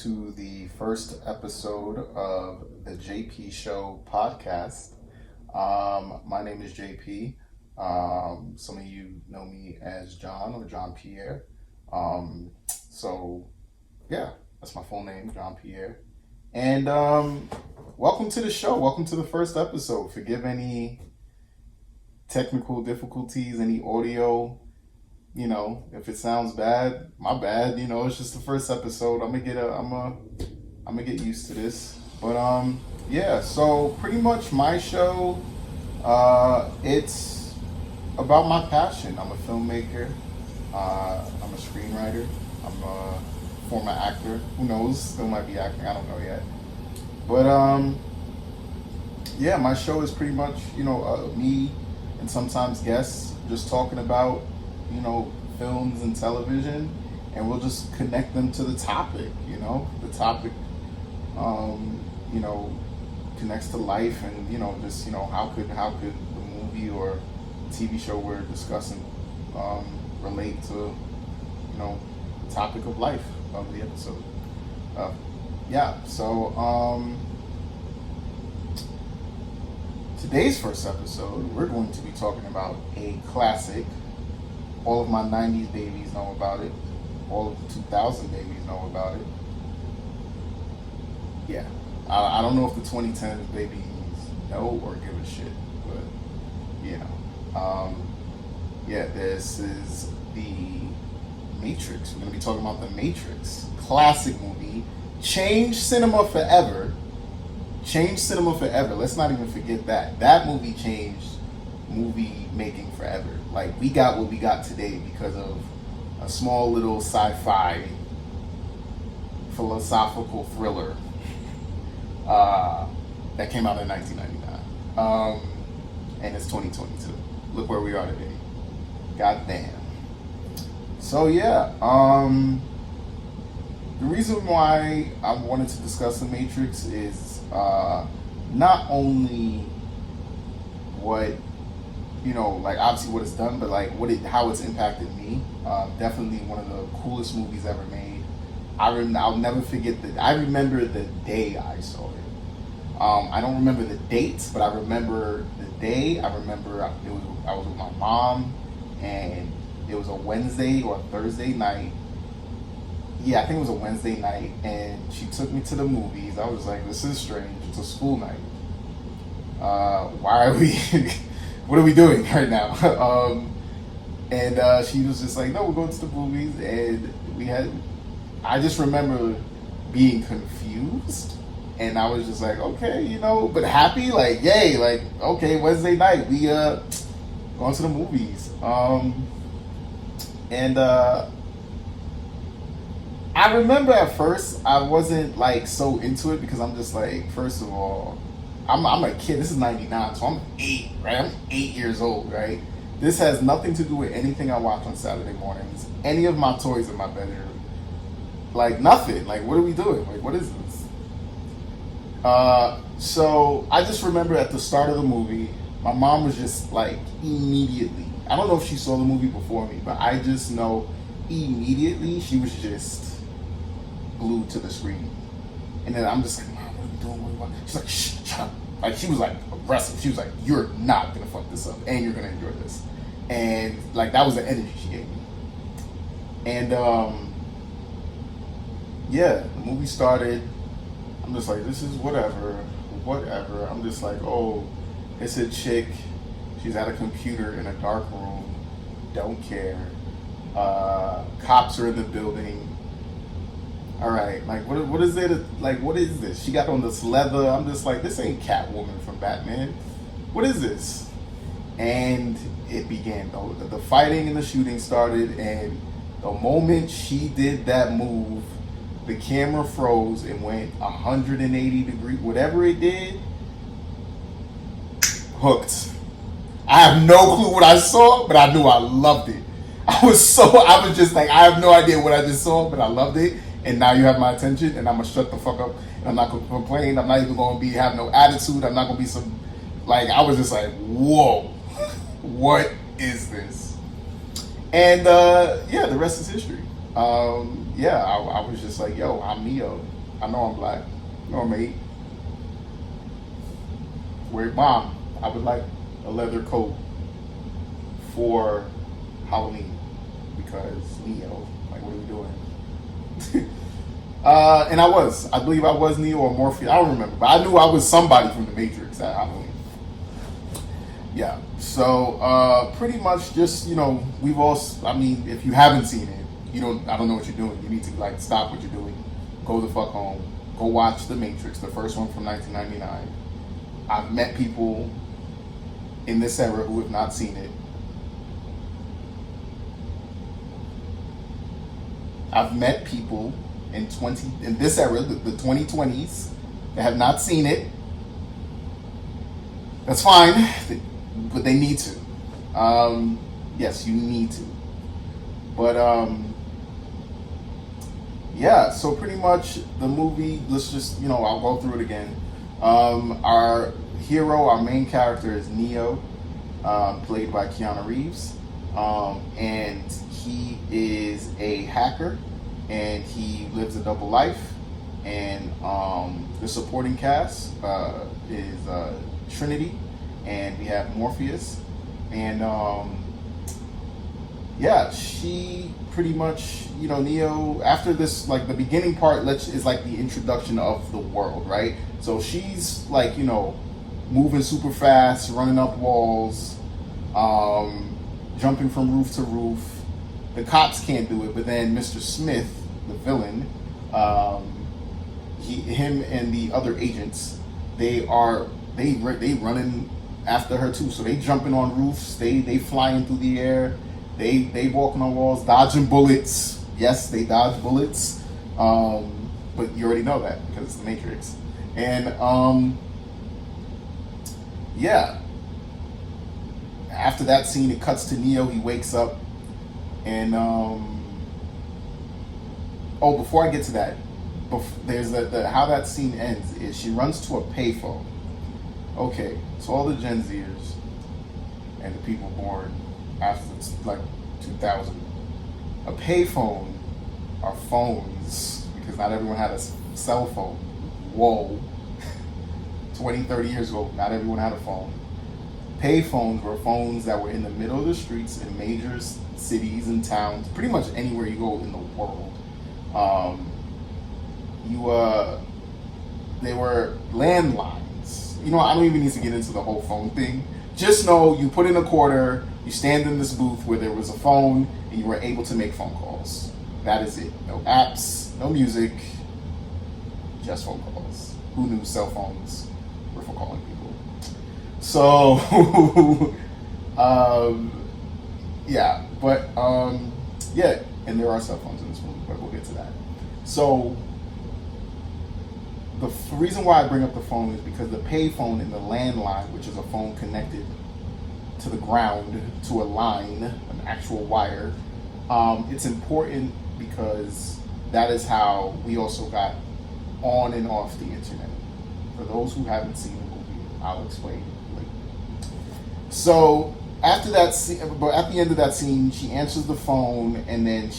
to the first episode of the JP Show podcast. My name is JP. Some of you know me as John or John Pierre. So, yeah, that's my full name, John Pierre. And welcome to the show. Welcome to the first episode. Forgive any technical difficulties, any audio. If it sounds bad, my bad. It's just the first episode. I'm gonna get used to this. But yeah. So pretty much my show, it's about my passion. I'm a filmmaker. I'm a screenwriter. I'm a former actor. Who knows? Still might be acting. I don't know yet. But yeah, my show is pretty much me and sometimes guests just talking about films and television, and we'll just connect them to the topic. The topic connects to life, and how could the movie or TV show we're discussing relate to the topic of life of the episode. Yeah, so today's first episode, we're going to be talking about a classic. All of my 90s babies know about it. All of the 2000 babies know about it. Yeah. I don't know if the 2010s babies know or give a shit, but, yeah, this is The Matrix. We're going to be talking about The Matrix. Classic movie. Changed cinema forever. Let's not even forget that. That movie changed movie making forever. Like, we got what we got today because of a small little sci-fi philosophical thriller that came out in 1999. And it's 2022. Look where we are today. God damn. So yeah, the reason why I wanted to discuss The Matrix is not only what obviously what it's done, but how it's impacted me. Definitely one of the coolest movies ever made. I'll never forget that. I remember the day I saw it. I don't remember the dates, but I remember the day. I remember I was with my mom, and it was a Wednesday or a Thursday night. Yeah, I think it was a Wednesday night, and she took me to the movies. I was like, this is strange. It's a school night. Why are we... what are we doing right now? And she was just like, no, we're going to the movies. And I just remember being confused. And I was just like, okay, but happy, like, yay, like, okay, Wednesday night, we going to the movies. I remember at first I wasn't so into it because I'm just like, first of all, I'm a kid. This is 99, so I'm 8, right? I'm 8 years old, right? This has nothing to do with anything I watch on Saturday mornings. Any of my toys in my bedroom. Nothing. What are we doing? What is this? So I just remember at the start of the movie, my mom was just immediately. I don't know if she saw the movie before me, but I just know immediately she was just glued to the screen. And then I'm just like, Mom, what are we doing? What are we watching? She's like, shh, shut up. She was aggressive. She was like, you're not gonna fuck this up, and you're gonna enjoy this. And that was the energy she gave me. And yeah, the movie started. I'm just like, this is whatever. I'm just like, oh, it's a chick. She's at a computer in a dark room. Don't care. Cops are in the building. All right, what is it? What is this? She got on this leather. I'm just like, this ain't Catwoman from Batman. What is this? And it began. The fighting and the shooting started, and the moment she did that move, the camera froze and went 180 degrees. Whatever it did, hooked. I have no clue what I saw, but I knew I loved it. I was just like, I have no idea what I just saw, but I loved it. And now you have my attention, and I'm gonna shut the fuck up. And I'm not gonna complain. I'm not even gonna have no attitude. I'm not gonna be some I was just like, whoa, what is this? And yeah, the rest is history. yeah, I was just like, yo, I'm Neo. I know I'm black. I know I'm 8. Where mom, I would like a leather coat for Halloween because Neo. Like, what are we doing? I believe I was Neo or Morpheus. I don't remember, but I knew I was somebody from the Matrix at Halloween. Yeah. So pretty much just, we've all. I mean, if you haven't seen it, you don't. I don't know what you're doing. You need to like stop what you're doing, go the fuck home, go watch The Matrix, the first one from 1999. I've met people in this era who have not seen it. I've met people in this era, the 2020s, that have not seen it. That's fine, but they need to. Yes, you need to. But yeah. So pretty much the movie. Let's just I'll go through it again. Our hero, our main character, is Neo, played by Keanu Reeves, and he is a hacker, and he lives a double life. And the supporting cast is Trinity, and we have Morpheus, and yeah, she pretty much, Neo, after this, like the beginning part is like the introduction of the world, right? So she's like, moving super fast, running up walls, jumping from roof to roof. The cops can't do it, but then Mr. Smith, the villain, him and the other agents, they running after her too. So they jumping on roofs, they flying through the air, they walking on walls, dodging bullets. Yes, they dodge bullets, but you already know that because it's the Matrix. And yeah, after that scene, it cuts to Neo. He wakes up, and before I get to that, there's how that scene ends is she runs to a payphone. Okay, so all the Gen Zers and the people born after like 2000, a payphone are phones because not everyone had a cell phone. Whoa. 20, 30 years ago, not everyone had a phone. Payphones were phones that were in the middle of the streets in major cities and towns, pretty much anywhere you go in the world. They were landlines. I don't even need to get into the whole phone thing. Just know you put in a quarter, you stand in this booth where there was a phone, and you were able to make phone calls. That is it. No apps, no music, just phone calls. Who knew cell phones were for calling people? So, yeah, but yeah, and there are cell phones in this movie, but we'll get to that. So, the reason why I bring up the phone is because the payphone and the landline, which is a phone connected to the ground to a line, an actual wire, it's important because that is how we also got on and off the internet. For those who haven't seen the movie, I'll explain later. So after that scene, but at the end of that scene, she answers the phone, and then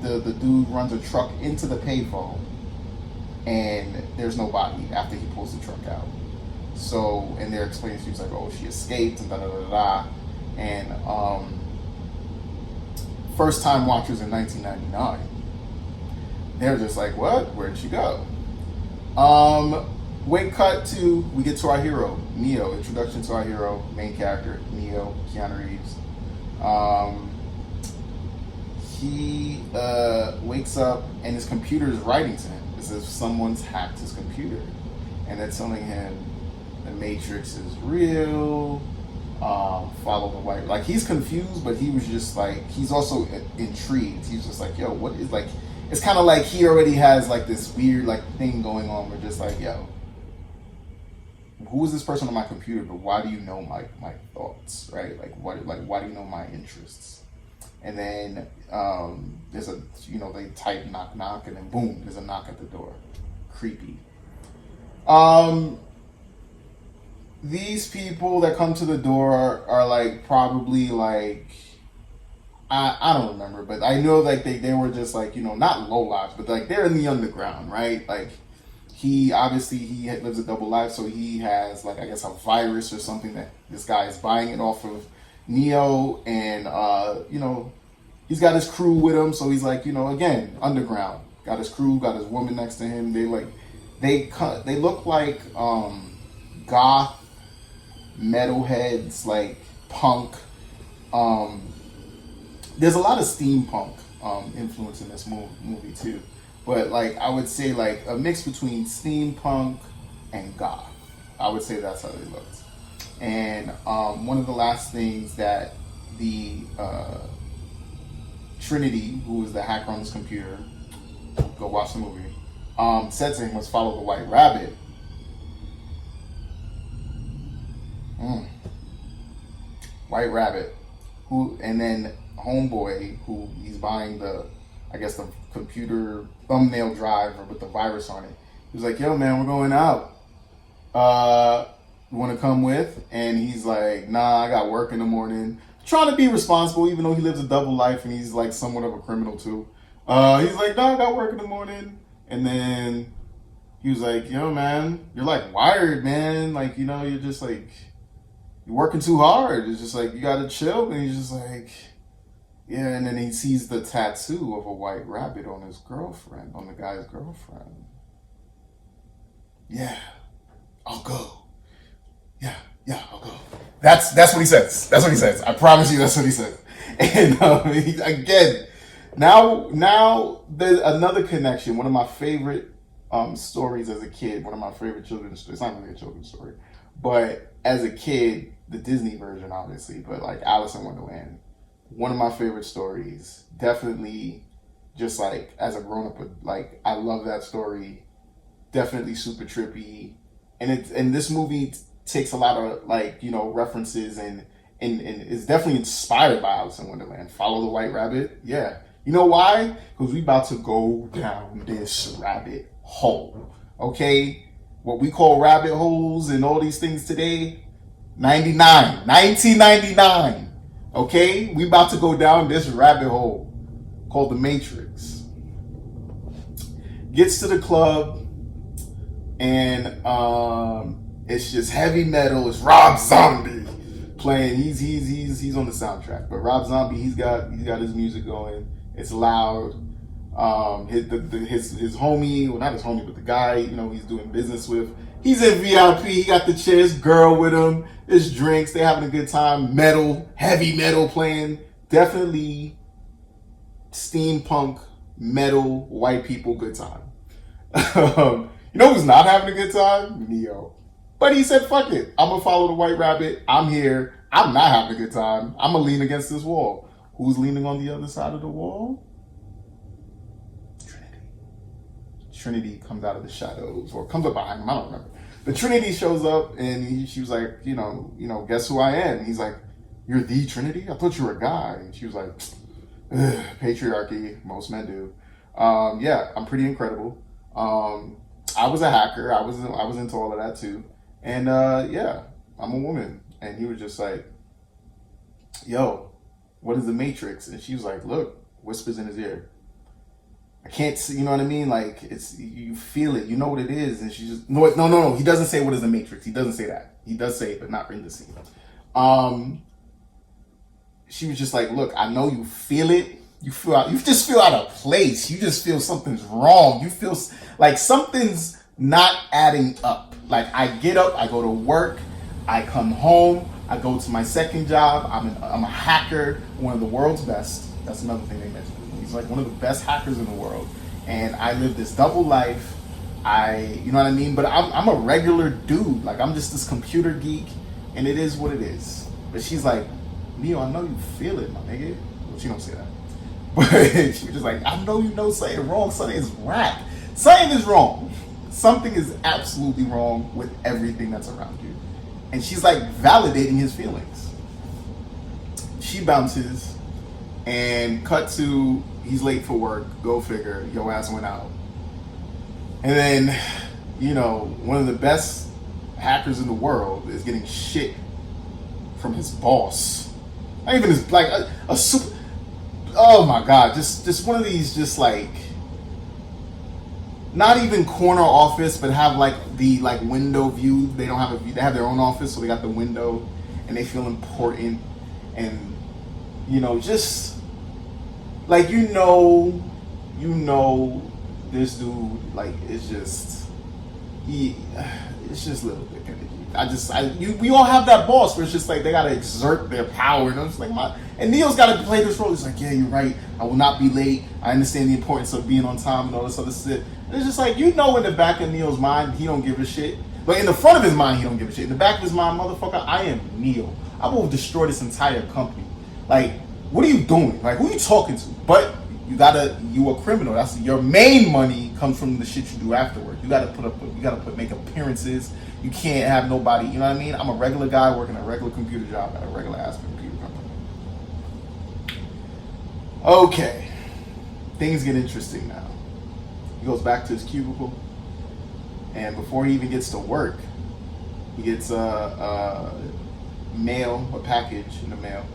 the dude runs a truck into the payphone, and there's nobody after he pulls the truck out. So, and they're explaining, she's like, oh, she escaped, and da-da-da-da-da. And first time watchers in 1999, they're just like, what? Where'd she go? We get to our hero, Neo. Introduction to our hero, main character, Neo, Keanu Reeves. He wakes up, and his computer is writing to him as if someone's hacked his computer. And they're telling him the Matrix is real, follow the white. Like, he's confused, but he was just like, he's also intrigued. He's just like, yo, what is, like, it's kind of like he already has like this weird like thing going on. We're just like, yo, who is this person on my computer? But why do you know my thoughts, right? Like, why do you know my interests? And then there's a, they type knock knock, and then boom, there's a knock at the door. Creepy. These people that come to the door are like probably like I don't remember, but I know like they were just like, you know, not low lives, but like they're in the underground, right? Like he obviously lives a double life, so he has like I guess a virus or something that this guy is buying it off of Neo, and you know he's got his crew with him, so he's like, you know, again underground, got his crew, got his woman next to him. They look like goth metalheads, like punk. Um, there's a lot of steampunk influence in this movie too, but like I would say like a mix between steampunk and goth. I would say that's how they looked. And one of the last things that the Trinity, who was the hacker on this computer, go watch the movie, said to him was follow the white rabbit. White rabbit, who, and then homeboy who he's buying the, I guess the computer thumbnail drive with the virus on it. He was like, "Yo, man, we're going out. You want to come with?" And he's like, "Nah, I got work in the morning." Trying to be responsible, even though he lives a double life and he's like somewhat of a criminal too. He's like, "Nah, I got work in the morning." And then he was like, "Yo, man, you're like wired, man. Like, you know, you're just like, you're working too hard. It's just like, you gotta chill." And he's just like, yeah. And then he sees the tattoo of a white rabbit on his girlfriend, on the guy's girlfriend. "Yeah, I'll go. Yeah, I'll go." That's what he says. That's what he says. I promise you, that's what he says. And again, now there's another connection. One of my favorite stories as a kid. One of my favorite children's stories. It's not really a children's story, but as a kid, the Disney version, obviously, but like Alice in Wonderland. One of my favorite stories. Definitely, just like as a grown up, like I love that story. Definitely super trippy, and this movie takes a lot of like, you know, references and is definitely inspired by Alice in Wonderland. Follow the white rabbit, yeah. You know why? Because we about to go down this rabbit hole. Okay, what we call rabbit holes and all these things today. 1999. Okay, we about to go down this rabbit hole called the Matrix. Gets to the club and it's just heavy metal. It's Rob Zombie playing. He's on the soundtrack, but Rob Zombie he's got his music going. It's loud. His homie, well not his homie, but the guy, you know, he's doing business with. He's in VIP. He got the chairs, girl with him. There's drinks. They having a good time. Metal, heavy metal playing. Definitely steampunk, metal, white people good time. You know who's not having a good time? Neo. But he said, "Fuck it. I'm gonna follow the white rabbit. I'm here. I'm not having a good time. I'm gonna lean against this wall." Who's leaning on the other side of the wall? Trinity comes out of the shadows, or comes up behind him. I don't remember. But Trinity shows up, and she was like, you know, guess who I am? And he's like, "You're the Trinity? I thought you were a guy." And she was like, patriarchy, most men do. Yeah, I'm pretty incredible. I was a hacker. I was into all of that too. And yeah, I'm a woman. And he was just like, "Yo, what is the Matrix?" And she was like, "Look," whispers in his ear. I can't see, you know what I mean? Like, it's, you feel it, you know what it is. And she just, no. He doesn't say what is the Matrix. He doesn't say that. He does say it, but not in the scene. She was just like, "Look, I know you feel it. You just feel out of place. You just feel something's wrong. You feel like something's not adding up. Like, I get up, I go to work, I come home, I go to my second job. I'm a hacker, one of the world's best." That's another thing they mentioned. He's like one of the best hackers in the world, and I live this double life. You know what I mean? But I'm a regular dude. Like, I'm just this computer geek, and it is what it is. But she's like, "Neo, I know you feel it, my nigga." Well, she don't say that, but she was just like, "I know you know something wrong. Something is whack. Something is wrong. Something is absolutely wrong with everything that's around you." And she's like validating his feelings. She bounces. And cut to, he's late for work. Go figure. Yo ass went out. And then, you know, one of the best hackers in the world is getting shit from his boss. Not even his, like a super. oh my god, just one of these, just like, not even corner office, but have like the like window view. They don't have a view. They have their own office, so they got the window, and they feel important, and just like this dude, like, it's just it's just a little bit energy. We all have that boss where it's just like they gotta exert their power, and I'm just like, and Neil's gotta play this role. He's like, yeah, you're right. I will not be late. I understand the importance of being on time and all this other shit. And it's just like, in the back of Neil's mind, he don't give a shit. But in the front of his mind, he don't give a shit. In the back of his mind, motherfucker, I am Neil. I will destroy this entire company. Like, what are you doing? Like, who are you talking to? But you a criminal. That's your main money comes from the shit you do afterward. You gotta make appearances. You can't have nobody, you know what I mean? I'm a regular guy working a regular computer job at a regular ass computer company. Okay. Things get interesting now. He goes back to his cubicle, and before he even gets to work, he gets a package in the mail.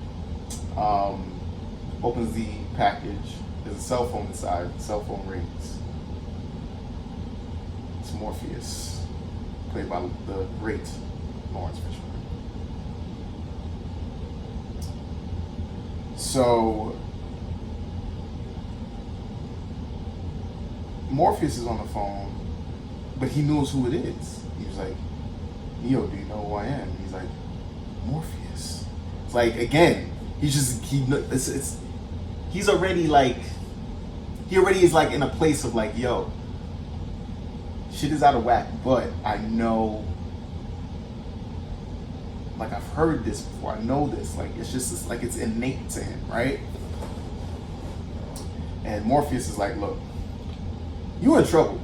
Opens the package. There's a cell phone inside. The cell phone rings. It's Morpheus, played by the great Lawrence Fishburne. So Morpheus is on the phone, but he knows who it is. He was like, Neo, do you know who I am? And he's like, Morpheus. It's like, again, he's already like, he already is like in a place of like, yo, shit is out of whack, but I know, like, I've heard this before. I know this. Like, it's like it's innate to him, right? And Morpheus is like, look, you in trouble.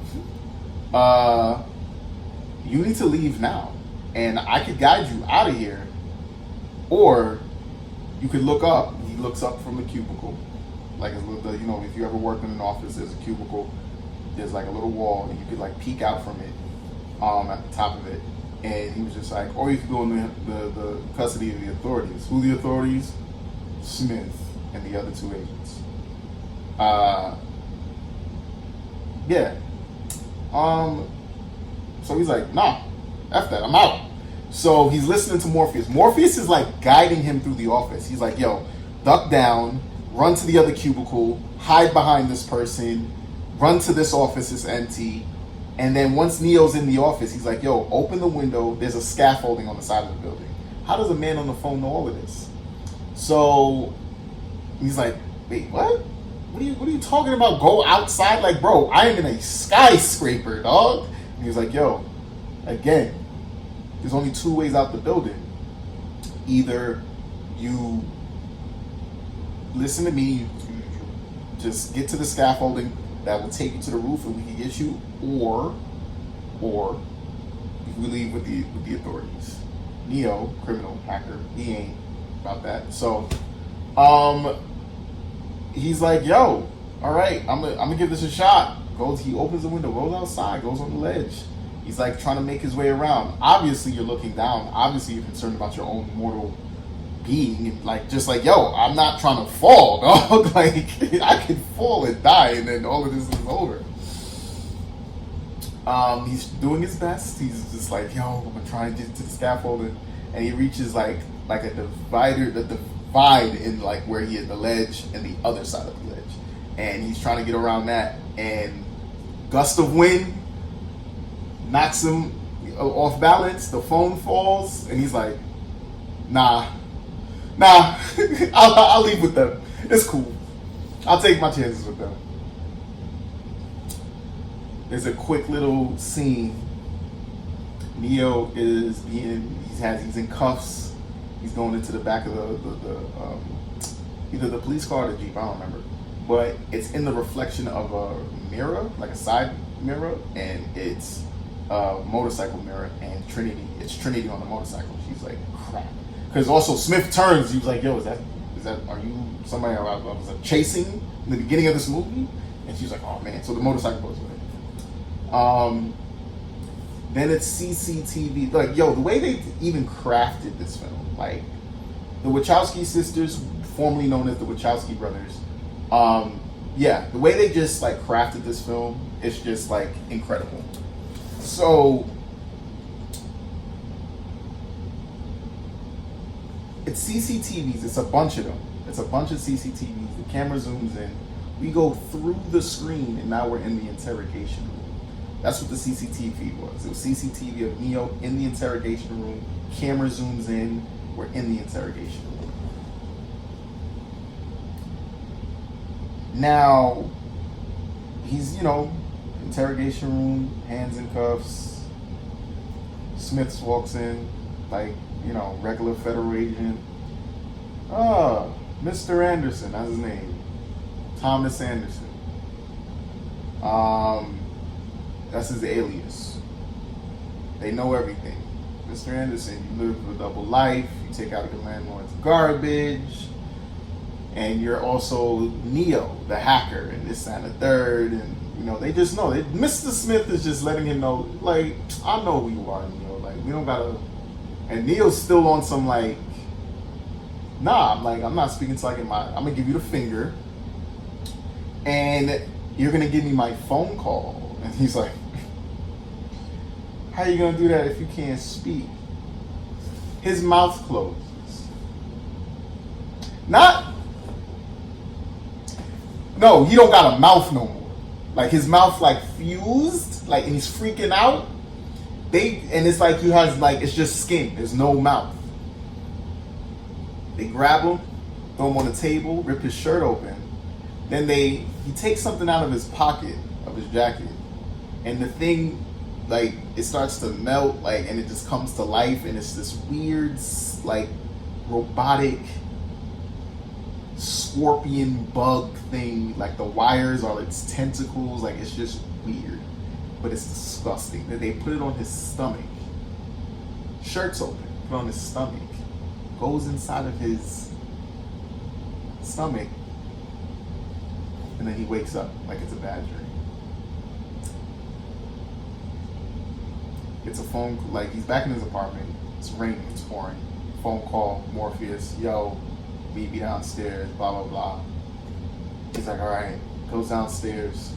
You need to leave now, and I could guide you out of here, or you could look up. He looks up from the cubicle, like if you ever worked in an office, there's a cubicle. There's like a little wall, and you could like peek out from it, at the top of it. And he was just like, or you could go in the custody of the authorities. Who the authorities? Smith and the other two agents. Yeah. So he's like, nah, F that, I'm out. So he's listening to Morpheus. Morpheus is like guiding him through the office. He's like, yo, duck down, run to the other cubicle, hide behind this person, run to this office, it's empty. And then once Neo's in the office, he's like, yo, open the window, there's a scaffolding on the side of the building. How does a man on the phone know all of this? So he's like, wait, what? What are you talking about? Go outside? Like, bro, I am in a skyscraper, dog. And he's like, yo, again, there's only two ways out the building. Either you listen to me, you just get to the scaffolding that will take you to the roof and we can get you, or you can leave with the authorities. Neo, criminal hacker, he ain't about that. So he's like, yo, all right, I'm gonna give this a shot. He opens the window, goes outside, goes on the ledge. He's like trying to make his way around. Obviously you're looking down. Obviously you're concerned about your own mortal being. Like, just like, yo, I'm not trying to fall, dog. Like, I could fall and die and then all of this is over. He's doing his best. He's just like, yo, I'm gonna try and get to the scaffolding. And he reaches like a divide in like where he had the ledge and the other side of the ledge. And he's trying to get around that, and gust of wind knocks him off balance. The phone falls, and he's like, nah, I'll leave with them. It's cool. I'll take my chances with them. There's a quick little scene. Neo he's in cuffs. He's going into the back of the either the police car or the Jeep, I don't remember. But it's in the reflection of a mirror, like a side mirror, and it's a motorcycle mirror, and it's Trinity on the motorcycle. She's like, crap. Because also Smith turns, he was like, yo, are you somebody I was chasing in the beginning of this movie? And she's like, oh man. So the motorcycle goes away. Then it's CCTV. Like, yo, the way they even crafted this film, like, the Wachowski sisters, formerly known as the Wachowski brothers, Um, yeah, the way they just like crafted this film is just like incredible. So it's CCTVs. It's a bunch of them. It's a bunch of CCTVs. The camera zooms in. We go through the screen, and now we're in the interrogation room. That's what the CCTV was. It was CCTV of Neo in the interrogation room. Camera zooms in. We're in the interrogation room. Now, he's, interrogation room, hands in cuffs. Smith walks in, like, regular federal agent. Oh, Mr. Anderson, that's his name. Thomas Anderson. That's his alias. They know everything. Mr. Anderson, you live a double life, you take out your landlord's garbage, and you're also Neo, the hacker, and this and the third, and they just know. Mr. Smith is just letting him know, like, I know who you are, Neo. Like, we don't gotta. And Neo's still on some like, nah. I'm not speaking to like I'm gonna give you the finger, and you're gonna give me my phone call. And he's like, how are you gonna do that if you can't speak? His mouth closes. No, he don't got a mouth no more. Like his mouth like fused, like, and he's freaking out. And it's like he has like, it's just skin. There's no mouth. They grab him, throw him on the table, rip his shirt open. Then he takes something out of his pocket of his jacket, and the thing, like, it starts to melt, like, and it just comes to life, and it's this weird, like, robotic scorpion bug thing. Like the wires are its tentacles. Like, it's just weird, but it's disgusting. That they put it on his stomach. Shirt's open, put it on his stomach. Goes inside of his stomach, and then he wakes up like it's a bad dream. It's a phone, like he's back in his apartment. It's raining, it's pouring. Phone call, Morpheus, yo, meet me downstairs, blah, blah, blah. He's like, all right, goes downstairs.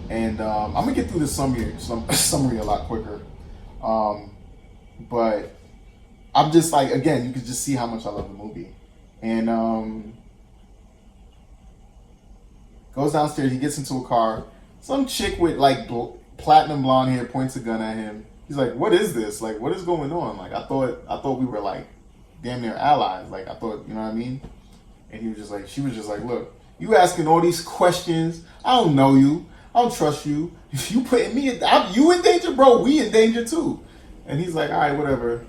And I'm gonna get through this summary a lot quicker. But I'm just like, again, you can just see how much I love the movie. And goes downstairs, he gets into a car. Some chick with like platinum blonde hair points a gun at him. He's like, what is this? Like, what is going on? Like, I thought we were like damn near allies. Like, I thought, you know what I mean? And she was just like, look, you asking all these questions. I don't know you. I don't trust you. If you putting me you in danger, bro, we in danger too. And he's like, all right, whatever.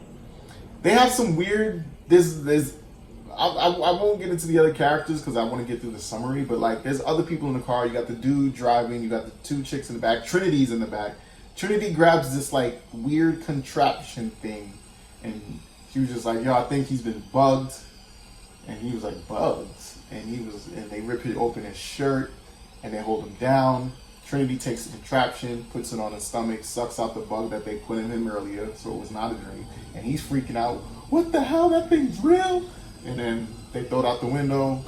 They have some weird, I won't get into the other characters because I want to get through the summary, but like there's other people in the car. You got the dude driving, you got the two chicks in the back, Trinity's in the back. Trinity grabs this like weird contraption thing, and she was just like, yo, I think he's been bugged. And he was like, bugs? And they rip open his shirt and they hold him down. Trinity takes the contraption, puts it on his stomach, sucks out the bug that they put in him earlier, so it was not a dream. And he's freaking out. What the hell? That thing's real? And then they throw it out the window,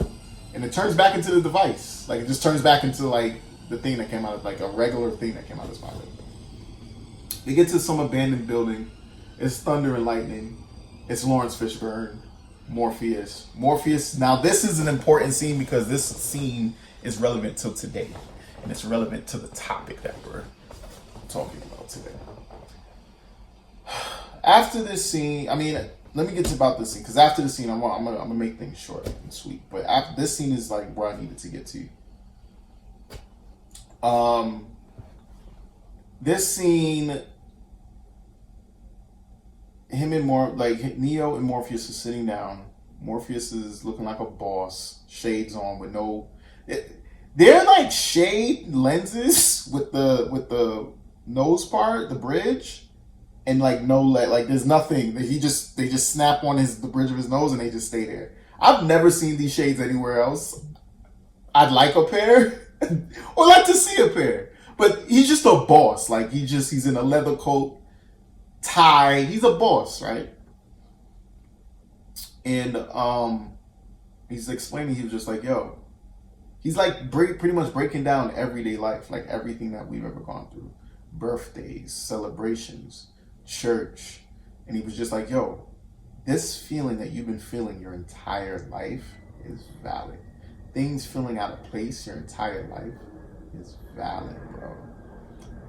and it turns back into the device. Like, it just turns back into like the thing that came out of, like a regular thing that came out of his pocket. They get to some abandoned building. It's thunder and lightning. It's Lawrence Fishburne, Morpheus. Now this is an important scene because this scene is relevant to today. And it's relevant to the topic that we're talking about today. After this scene, let me get to about this scene, because after this scene, I'm gonna make things short and sweet. But after this scene is like where I needed to get to. This scene, him and Neo and Morpheus are sitting down. Morpheus is looking like a boss, shades on with no. They're like shade lenses with the nose part, the bridge, and like no like there's nothing. They just snap on the bridge of his nose and they just stay there. I've never seen these shades anywhere else. I'd like a pair, or like to see a pair. But he's just a boss. Like he's in a leather coat, tie. He's a boss, right? And He's explaining, he was just like, yo, he's like pretty much breaking down everyday life, like everything that we've ever gone through, birthdays, celebrations, church. And he was just like, yo, this feeling that you've been feeling your entire life is valid. Things feeling out of place your entire life is valid, bro.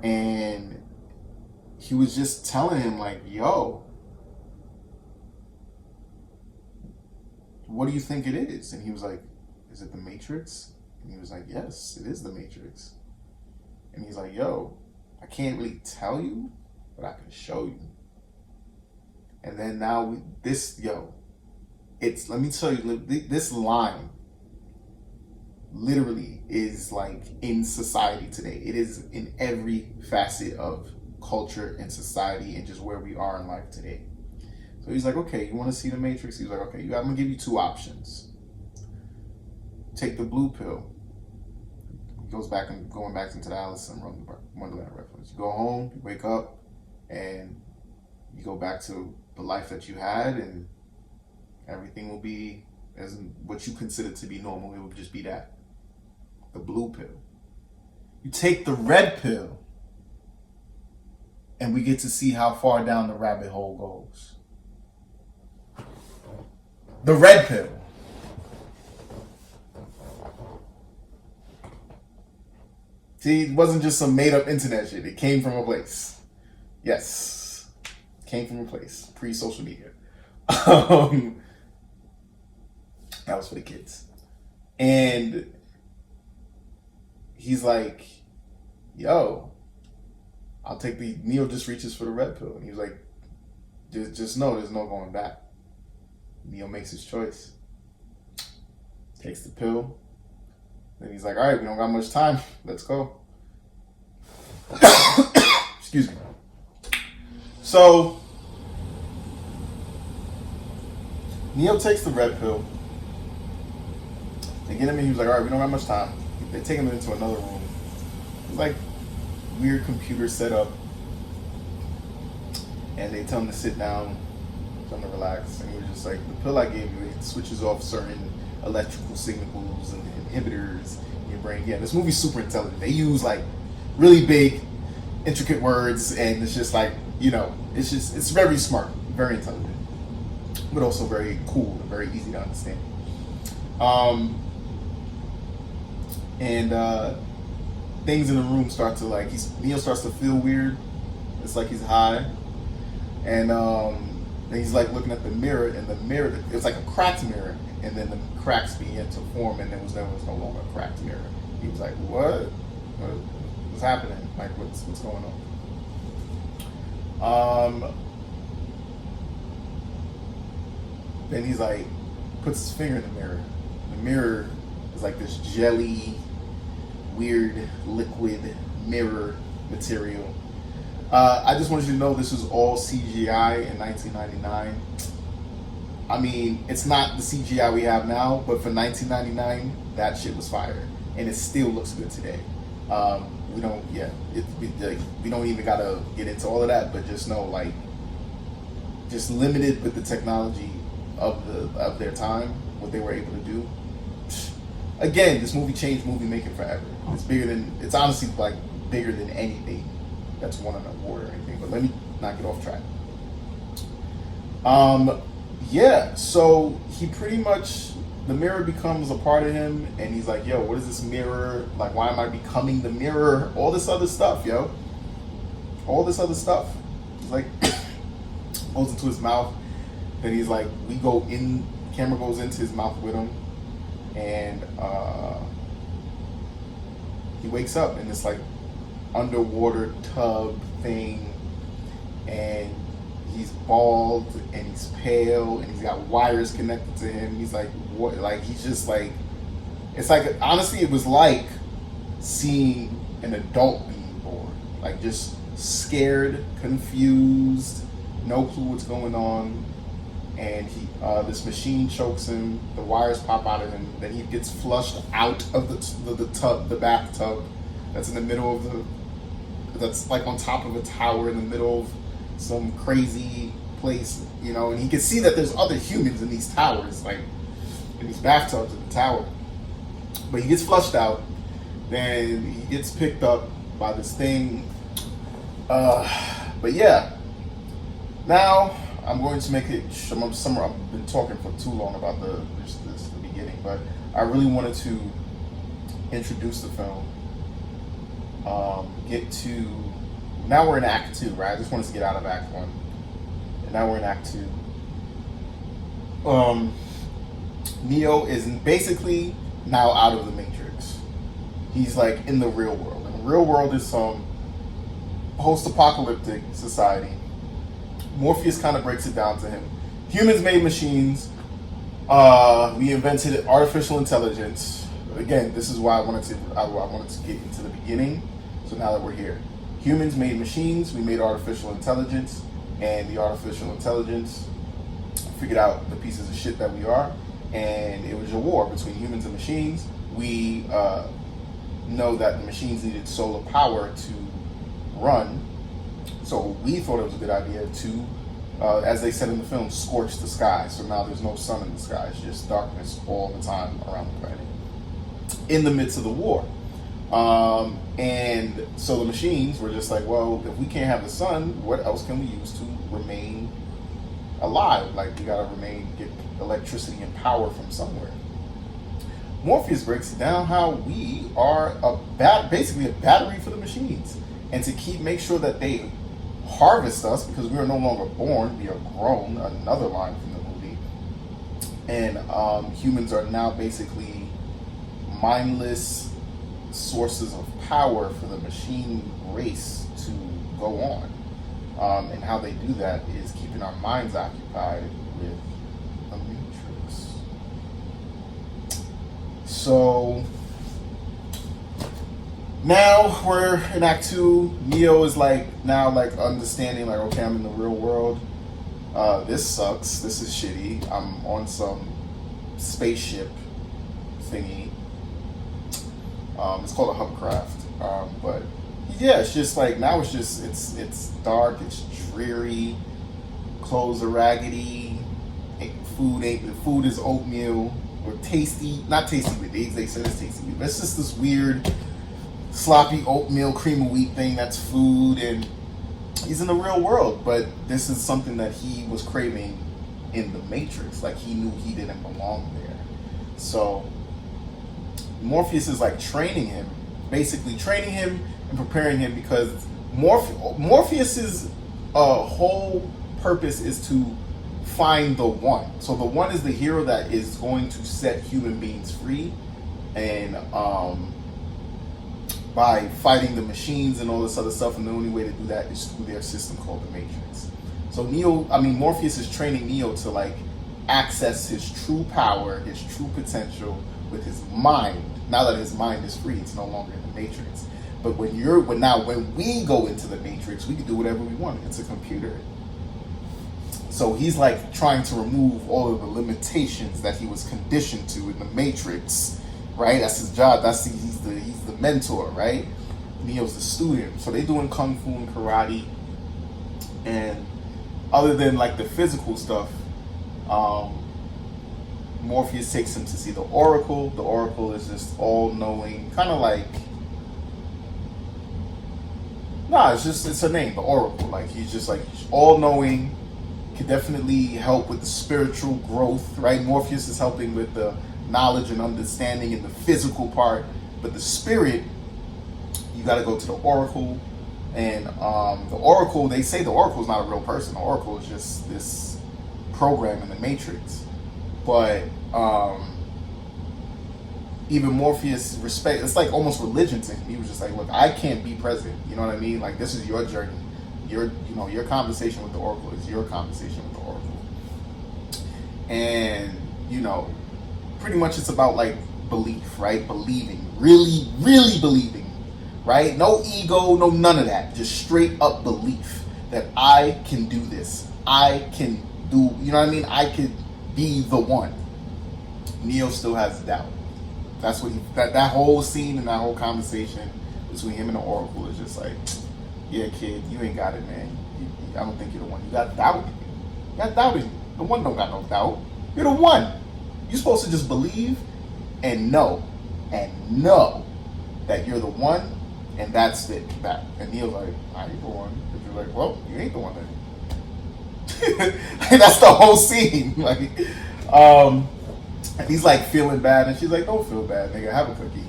And he was just telling him, like, yo, what do you think it is? And he was like, is it the Matrix? And he was like, yes, it is the Matrix. And he's like, yo, I can't really tell you, but I can show you. And then now let me tell you, this line literally is like in society today. It is in every facet of culture and society and just where we are in life today. So he's like, okay, you want to see the Matrix? He's like, okay, I'm going to give you two options. Take the blue pill. He goes back and going back into the Alice in Wonderland reference. You go home, you wake up, and you go back to the life that you had, and everything will be as what you consider to be normal. It will just be that. The blue pill. You take the red pill, and we get to see how far down the rabbit hole goes. The red pill. See, it wasn't just some made up internet shit. It came from a place. Yes. It came from a place. Pre-social media. That was for the kids. And he's like, yo, I'll take the... Neo just reaches for the red pill. And he was like, just know there's no going back. Neo makes his choice. Takes the pill. Then he's like, all right, we don't got much time. Let's go. Excuse me. So, Neo takes the red pill. They get him in. He was like, all right, we don't got much time. They take him into another room. It's like weird computer setup. And they tell him to sit down, tell him to relax. And he was just like, the pill I gave you, it switches off certain electrical signals and inhibitors in your brain. Yeah, this movie's super intelligent. They use like really big, intricate words, and it's just like, it's very smart, very intelligent, but also very cool and very easy to understand. Things in the room start to like, Neo starts to feel weird. It's like he's high, and then he's like looking at the mirror, and the mirror, it was like a cracked mirror, and then the cracks began to form, and there was no longer a cracked mirror. He was like, what's happening? Like, what's going on? Then he's like, puts his finger in the mirror. The mirror is like this jelly, weird, liquid mirror material. I just wanted you to know this was all CGI in 1999. I mean, it's not the CGI we have now, but for 1999, that shit was fire, and it still looks good today. We don't even gotta get into all of that, but just know, like, just limited with the technology of their time, what they were able to do. Again, this movie changed movie making forever. It's honestly like bigger than anything that's won an award or anything. But let me not get off track. Yeah, so he pretty much, the mirror becomes a part of him, and he's like, yo, what is this mirror? Like, why am I becoming the mirror? All this other stuff, yo. All this other stuff. He's like, goes into his mouth. Then he's like, camera goes into his mouth with him, and he wakes up in this like underwater tub thing, and he's bald and he's pale and he's got wires connected to him. He's like, what? Like, he's just like, it's like, honestly, it was like seeing an adult being born, like just scared, confused, no clue what's going on. And this machine chokes him, the wires pop out of him, then he gets flushed out of the tub, the bathtub that's in the middle of that's like on top of a tower in the middle of some crazy place, and he can see that there's other humans in these towers. Like, in these bathtubs in the tower. But he gets flushed out. Then he gets picked up by this thing. But yeah. Now I'm going to make it. I've been talking for too long about the beginning, but I really wanted to introduce the film. Get to now we're in Act 2, right? I just wanted to get out of Act 1, and now we're in Act 2. Neo is basically now out of the Matrix. He's like in the real world. And the real world is some post-apocalyptic society. Morpheus kind of breaks it down to him. Humans made machines. We invented artificial intelligence. Again, this is why I wanted to get into the beginning. So now that we're here, humans made machines. We made artificial intelligence, and the artificial intelligence figured out the pieces of shit that we are, and it was a war between humans and machines. We know that the machines needed solar power to run, so we thought it was a good idea to, as they said in the film, scorch the sky. So now there's no sun in the sky; it's just darkness all the time around the planet, in the midst of the war. And so the machines were just like, well, if we can't have the sun, what else can we use to remain alive? Like, we gotta get electricity and power from somewhere. Morpheus breaks it down how we are basically a battery for the machines, and to make sure that they harvest us, because we are no longer born, we are grown. Another line from the movie. And humans are now basically mindless sources of power for the machine race to go on. And how they do that is keeping our minds occupied with the Matrix. So now we're in Act 2. Neo is now understanding, like, okay, I'm in the real world. This sucks. This is shitty. I'm on some spaceship thingy. It's called a hovercraft. But yeah, it's just like, now it's dark, it's dreary, clothes are raggedy, food is oatmeal, or not tasty with eggs, they said it's tasty with, but it's just this weird, sloppy oatmeal, cream of wheat thing that's food, and he's in the real world, but this is something that he was craving in the Matrix. Like, he knew he didn't belong there. So Morpheus is like basically training him and preparing him, because Morpheus's whole purpose is to find the one. So the one is the hero that is going to set human beings free, and by fighting the machines and all this other stuff, and the only way to do that is through their system called the Matrix. So Morpheus is training Neo to like access his true power, his true potential with his mind. Now that his mind is free, it's no longer in the Matrix. But when we go into the Matrix, we can do whatever we want. It's a computer. So he's like trying to remove all of the limitations that he was conditioned to in the Matrix, right? That's his job. He's the mentor, right? Neo's the student. So they're doing kung fu and karate, and other than like the physical stuff, Morpheus takes him to see the Oracle. The Oracle is just all-knowing, kind of like, it's a name, the Oracle. Like, he's all-knowing, can definitely help with the spiritual growth, right? Morpheus is helping with the knowledge and understanding in the physical part, but the spirit, you got to go to the Oracle. And the Oracle, they say the Oracle is not a real person. The Oracle is just this program in the Matrix. But even Morpheus it's like almost religion to him. He was just like, look, I can't be present. You know what I mean? Like, this is your journey. Your conversation with the Oracle is your conversation with the Oracle. And, pretty much it's about like belief, right? Believing, really, really believing, right? No ego, no none of that. Just straight up belief that I can do this. I can do, you know what I mean? I could be the one. Neo still has doubt. That's what that whole scene and that whole conversation between him and the Oracle is just like, yeah, kid, you ain't got it, man. I don't think you're the one. You got doubt. You got doubt in you. The one don't got no doubt. You're the one. You're supposed to just believe and know that you're the one, and that's it. That. And Neo's like, I ain't the one. And you're like, well, you ain't the one then. That's the whole scene. Like, and he's like feeling bad, and she's like, don't feel bad, nigga. Have a cookie.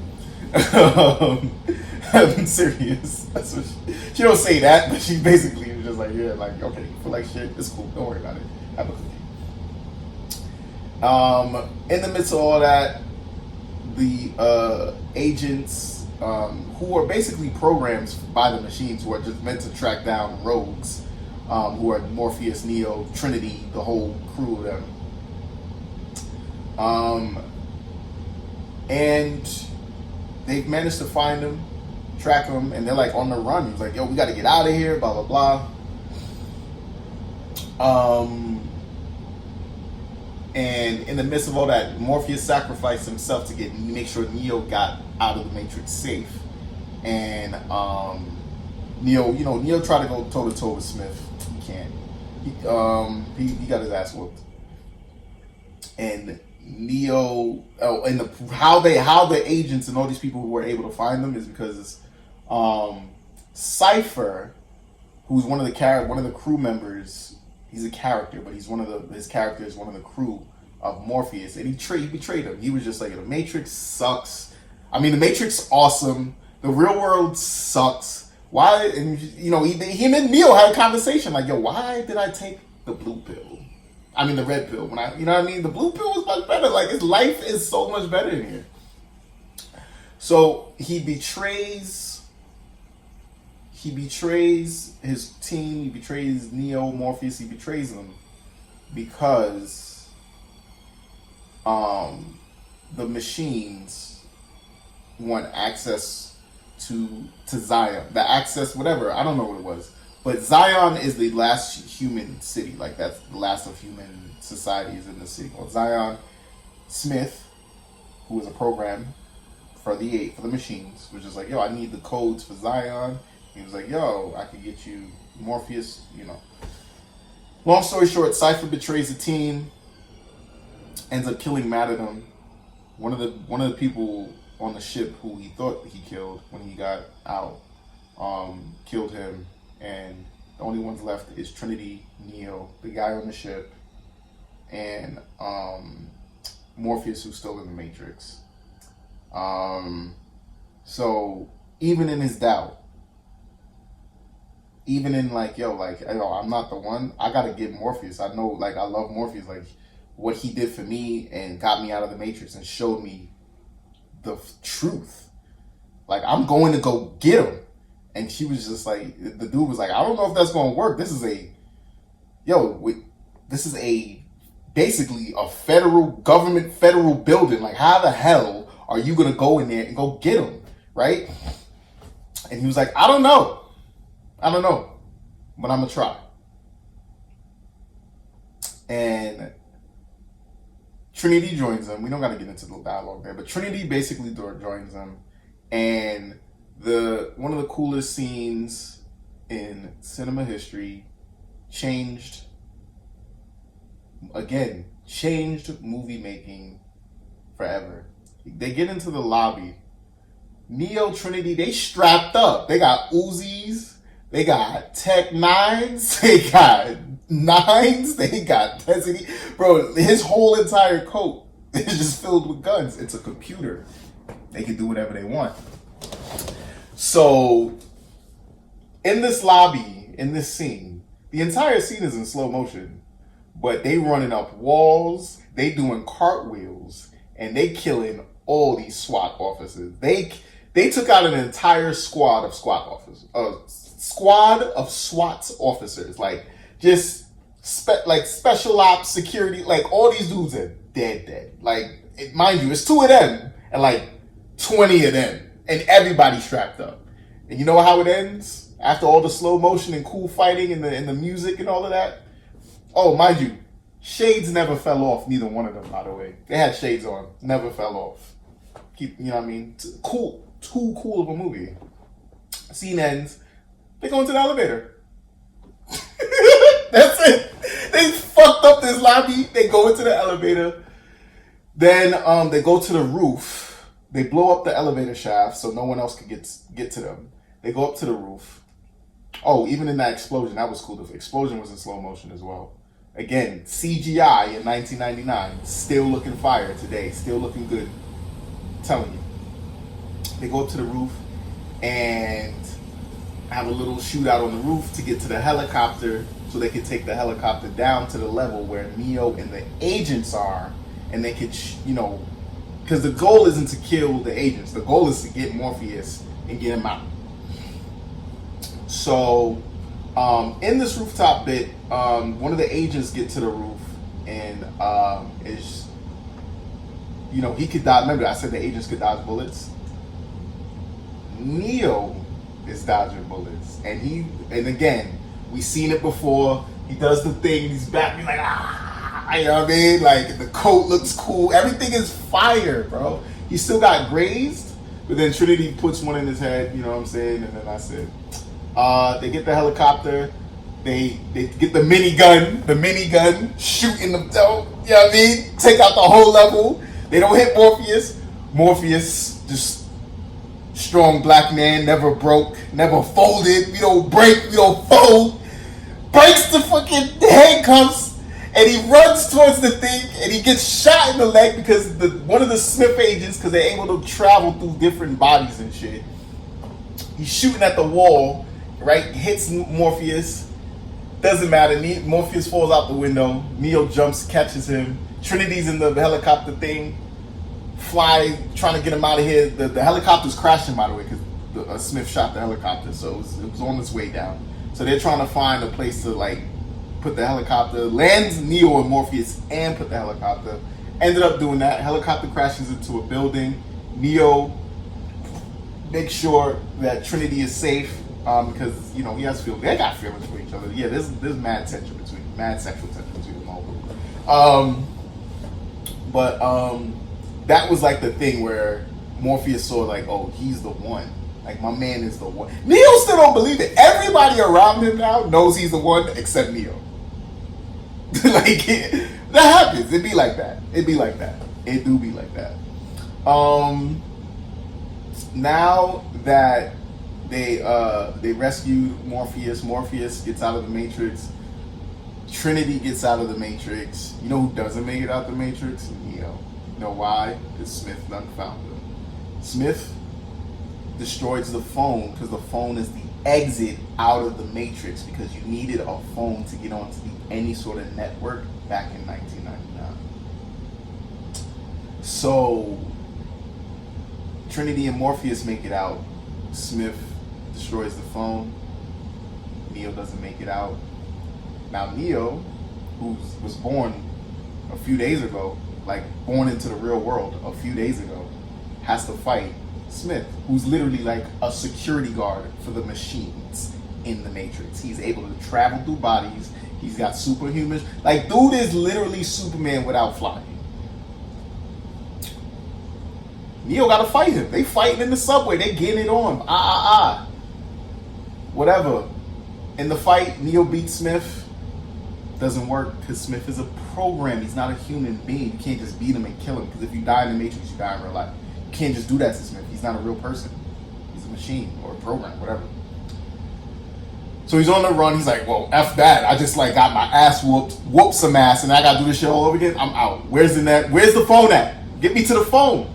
I'm serious. That's what she don't say that, but she basically was just like, yeah, like, okay, you feel like shit. It's cool. Don't worry about it. Have a cookie. In the midst of all that, the agents, who are basically programs by the machines, who are just meant to track down rogues, who are Morpheus, Neo, Trinity, the whole crew of them. And they've managed to find him, track him, and they're like on the run. He's like, yo, we got to get out of here, blah, blah, blah. And in the midst of all that, Morpheus sacrificed himself to make sure Neo got out of the Matrix safe. And Neo tried to go toe to toe with Smith. He can't. He got his ass whooped. And Neo, how the agents and all these people who were able to find them is because Cypher, who's one of the crew members. He's a character, but his character is one of the crew of Morpheus, and he betrayed him. He was just like, the Matrix sucks. I mean, the Matrix awesome. The real world sucks. Why? And him and Neo had a conversation like, yo, why did I take the blue pill? I mean, the red pill. When the blue pill was much better. Like, his life is so much better in here. So he betrays his team, he betrays Neo, Morpheus, he betrays them because the machines want access to Zion. The access, whatever, I don't know what it was. But Zion is the last human city. Like, that's the last of human societies in the city. Well, Zion Smith, who was a program for the machines, was just like, yo, I need the codes for Zion. He was like, yo, I could get you Morpheus, Long story short, Cypher betrays the team, ends up killing Matadum, one of the people on the ship who he thought he killed when he got out, killed him, and the only ones left is Trinity, Neo, the guy on the ship, and Morpheus, who's still in the Matrix. So even in his doubt, even in I'm not the one, I gotta get Morpheus. I know, I love Morpheus, what he did for me and got me out of the Matrix and showed me the truth. I'm going to go get him. And she was just like, the dude was like, I don't know if that's going to work. This is basically a federal building. How the hell are you going to go in there and go get him? Right? And he was like, I don't know, but I'm going to try. And Trinity joins them. We don't got to get into the dialogue there, but Trinity basically joins them. And one of the coolest scenes in cinema history changed movie making forever. They get into the lobby. Neo, Trinity, they strapped up. They got Uzis, they got Tech 9s, they got 9s, they got Destiny. Bro, his whole entire coat is just filled with guns. It's a computer. They can do whatever they want. So, in this lobby, in this scene, the entire scene is in slow motion, but they running up walls, they doing cartwheels, and they killing all these SWAT officers. They took out an entire squad of SWAT officers, officers, special ops, security, all these dudes are dead. Mind you, it's 2 of them and 20 of them. And everybody strapped up. And you know how it ends? After all the slow motion and cool fighting and the music and all of that? Oh, mind you, shades never fell off, neither one of them, by the way. They had shades on. Never fell off. You know what I mean? Cool. Too cool of a movie. Scene ends. They go into the elevator. That's it. They fucked up this lobby. They go into the elevator. Then they go to the roof. They blow up the elevator shaft so no one else could get to them. They go up to the roof. Oh, even in that explosion, that was cool. The explosion was in slow motion as well. Again, CGI in 1999, still looking fire today, still looking good. I'm telling you. They go up to the roof and have a little shootout on the roof to get to the helicopter so they could take the helicopter down to the level where Neo and the agents are, and they could, because the goal isn't to kill the agents. The goal is to get Morpheus and get him out. So, in this rooftop bit, one of the agents get to the roof and he could dodge. Remember, I said the agents could dodge bullets. Neo is dodging bullets, and again, we've seen it before. He does the thing. He's back. He's like, you know what I mean? Like the coat looks cool. Everything is fire, bro. He still got grazed, but then Trinity puts one in his head. You know what I'm saying? And then I said, they get the helicopter. They get the minigun, shooting them. You know what I mean? Take out the whole level. They don't hit Morpheus. Morpheus, just strong black man, never broke, never folded. We don't break, we don't fold. Breaks the fucking handcuffs, and he runs towards the thing, and he gets shot in the leg because one of the Smith agents, because they're able to travel through different bodies and shit. He's shooting at the wall, right? Hits Morpheus. Doesn't matter. Morpheus falls out the window. Neo jumps, catches him. Trinity's in the helicopter thing. Fly, trying to get him out of here. The helicopter's crashing, by the way, because Smith shot the helicopter, so it was on its way down. So they're trying to find a place to put the helicopter, lands Neo and Morpheus, and put the helicopter. Ended up doing that. Helicopter crashes into a building. Neo makes sure that Trinity is safe because he has feelings. They got feelings for each other. Yeah, there's mad sexual tension between them all. But that was the thing where Morpheus saw oh, he's the one. My man is the one. Neo still don't believe it. Everybody around him now knows he's the one except Neo. That happens. It be like that. It do be like that. Now that they rescued Morpheus gets out of the Matrix. Trinity gets out of the Matrix. You know who doesn't make it out the Matrix? Neo. You know why? Because Smith done found him. Smith destroys the phone because the phone is the exit out of the Matrix, because you needed a phone to get onto any sort of network back in 1999. So Trinity and Morpheus make it out. Smith destroys the phone. Neo doesn't make it out. Now Neo, who was born a few days ago, born into the real world a few days ago, has to fight Smith, who's literally a security guard for the machines in the Matrix. He's able to travel through bodies. He's got superhuman. Dude is literally Superman without flying. Neo gotta fight him. They fighting in the subway. They getting it on. Whatever. In the fight, Neo beats Smith. Doesn't work because Smith is a program. He's not a human being. You can't just beat him and kill him, because if you die in the Matrix, you die in real life. You can't just do that to Smith. He's not a real person. He's a machine or a program, whatever. So he's on the run. He's like, well, F that. I just got my ass whooped some ass, and I gotta do this shit all over again. I'm out. Where's the net? Where's the phone at? Get me to the phone.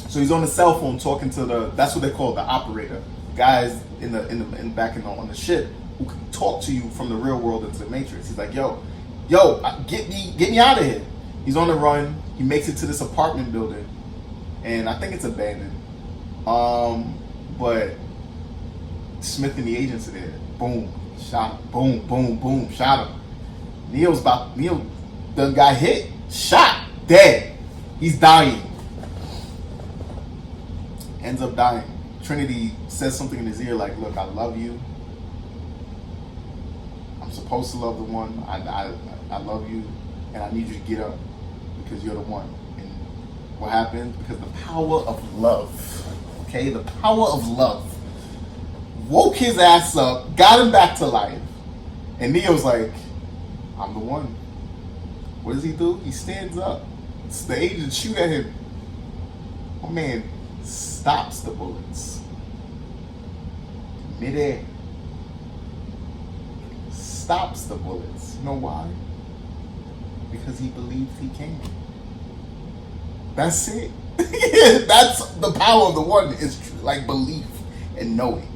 So he's on the cell phone talking to that's what they call the operator. Guys on the ship who can talk to you from the real world into the Matrix. He's like, yo, get me out of here. He's on the run. He makes it to this apartment building, and I think it's abandoned. But Smith and the agents are there. Boom, shot him. Boom, boom, boom, shot him. Neo done got hit, shot, dead. He's dying. Ends up dying. Trinity says something in his ear look, I love you. I'm supposed to love the one. I love you, and I need you to get up because you're the one. And what happened? Because the power of love, okay? The power of love woke his ass up, got him back to life. And Neo's like, I'm the one. What does he do? He stands up. The agents shoot at him. My man stops the bullets. Midair. Stops the bullets. You know why? Because he believed he can. That's it. That's the power of the one, is like belief and knowing.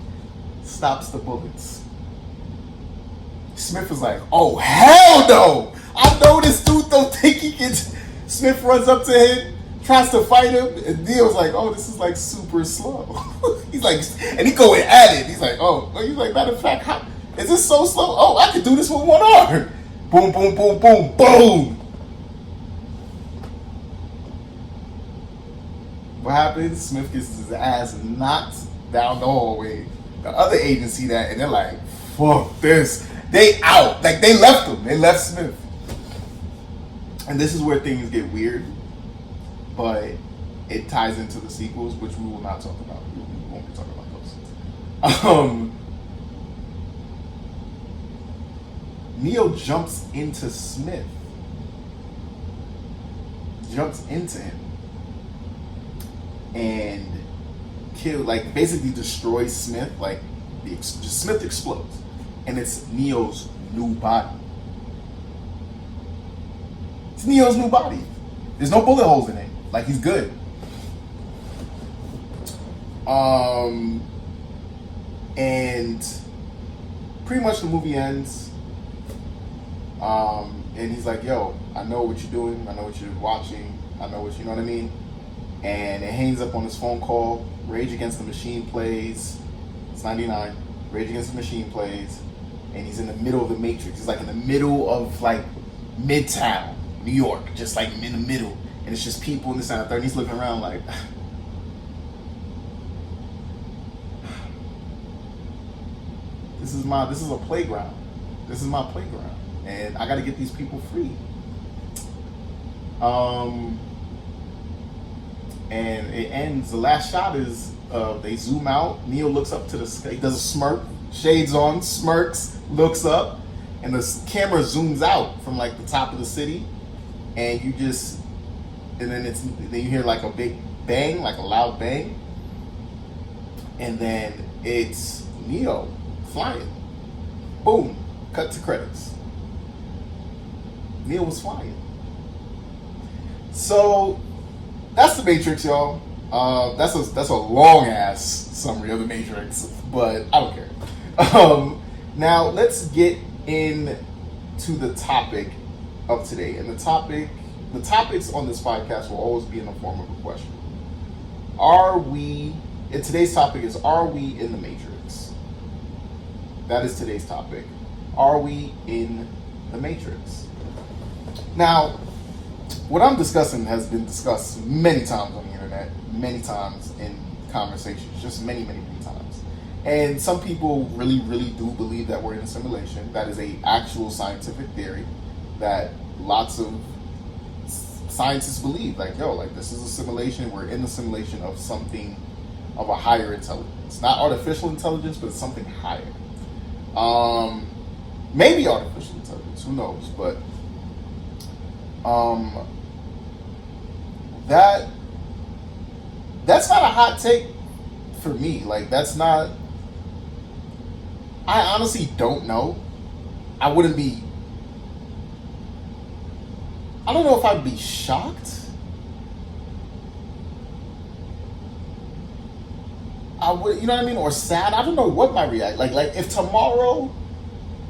Stops the bullets. Smith was like, oh, hell no! I know this dude don't think he can. Smith runs up to him, tries to fight him, and Neil's like, oh, this is like super slow. He's like, and he going at it. He's like, matter of fact, how is this so slow? Oh, I can do this with one arm. Boom, boom, boom, boom, boom. What happens? Smith gets his ass knocked down the hallway. The other agents see that and they're like, fuck this. They out. Like, they left him. They left Smith. And this is where things get weird. But it ties into the sequels, which we will not talk about. We won't be talking about those. Neo jumps into Smith. Jumps into him. And basically destroys Smith. Like, Smith explodes. And it's Neo's new body. It's Neo's new body. There's no bullet holes in it. Like, he's good. And pretty much the movie ends. And he's like, yo, I know what you're doing. I know what you're watching. I know what, you know what I mean? And it hangs up on his phone call. Rage Against the Machine plays. It's 99. Rage Against the Machine plays. And he's in the middle of the Matrix. He's like in the middle of like Midtown, New York. Just like in the middle. And it's just people in the center. And he's looking around like, this is a playground. This is my playground. And I gotta get these people free. And it ends, the last shot is they zoom out. Neo looks up to the sky. He does a smirk, shades on, smirks, looks up, and the camera zooms out from like the top of the city, and then you hear like a big bang, like a loud bang, and then it's Neo flying. Boom, cut to credits. Neo was flying. So that's the Matrix, y'all. That's a long ass summary of the Matrix, but I don't care. Now let's get into the topic of today, and the topics on this podcast will always be in the form of a question. Today's topic is, are we in the Matrix? That is today's topic. Are we in the Matrix? Now, what I'm discussing has been discussed many times on the internet, many times in conversations, just many, many, many times. And some people really, really do believe that we're in a simulation. That is a actual scientific theory that lots of scientists believe. Like, yo, like this is a simulation. We're in the simulation of something of a higher intelligence. Not artificial intelligence, but it's something higher. Maybe artificial intelligence, who knows? But that's not a hot take for me. Like, that's not. I honestly don't know. I don't know if I'd be shocked. I would, you know what I mean, or sad. I don't know what my react. Like if tomorrow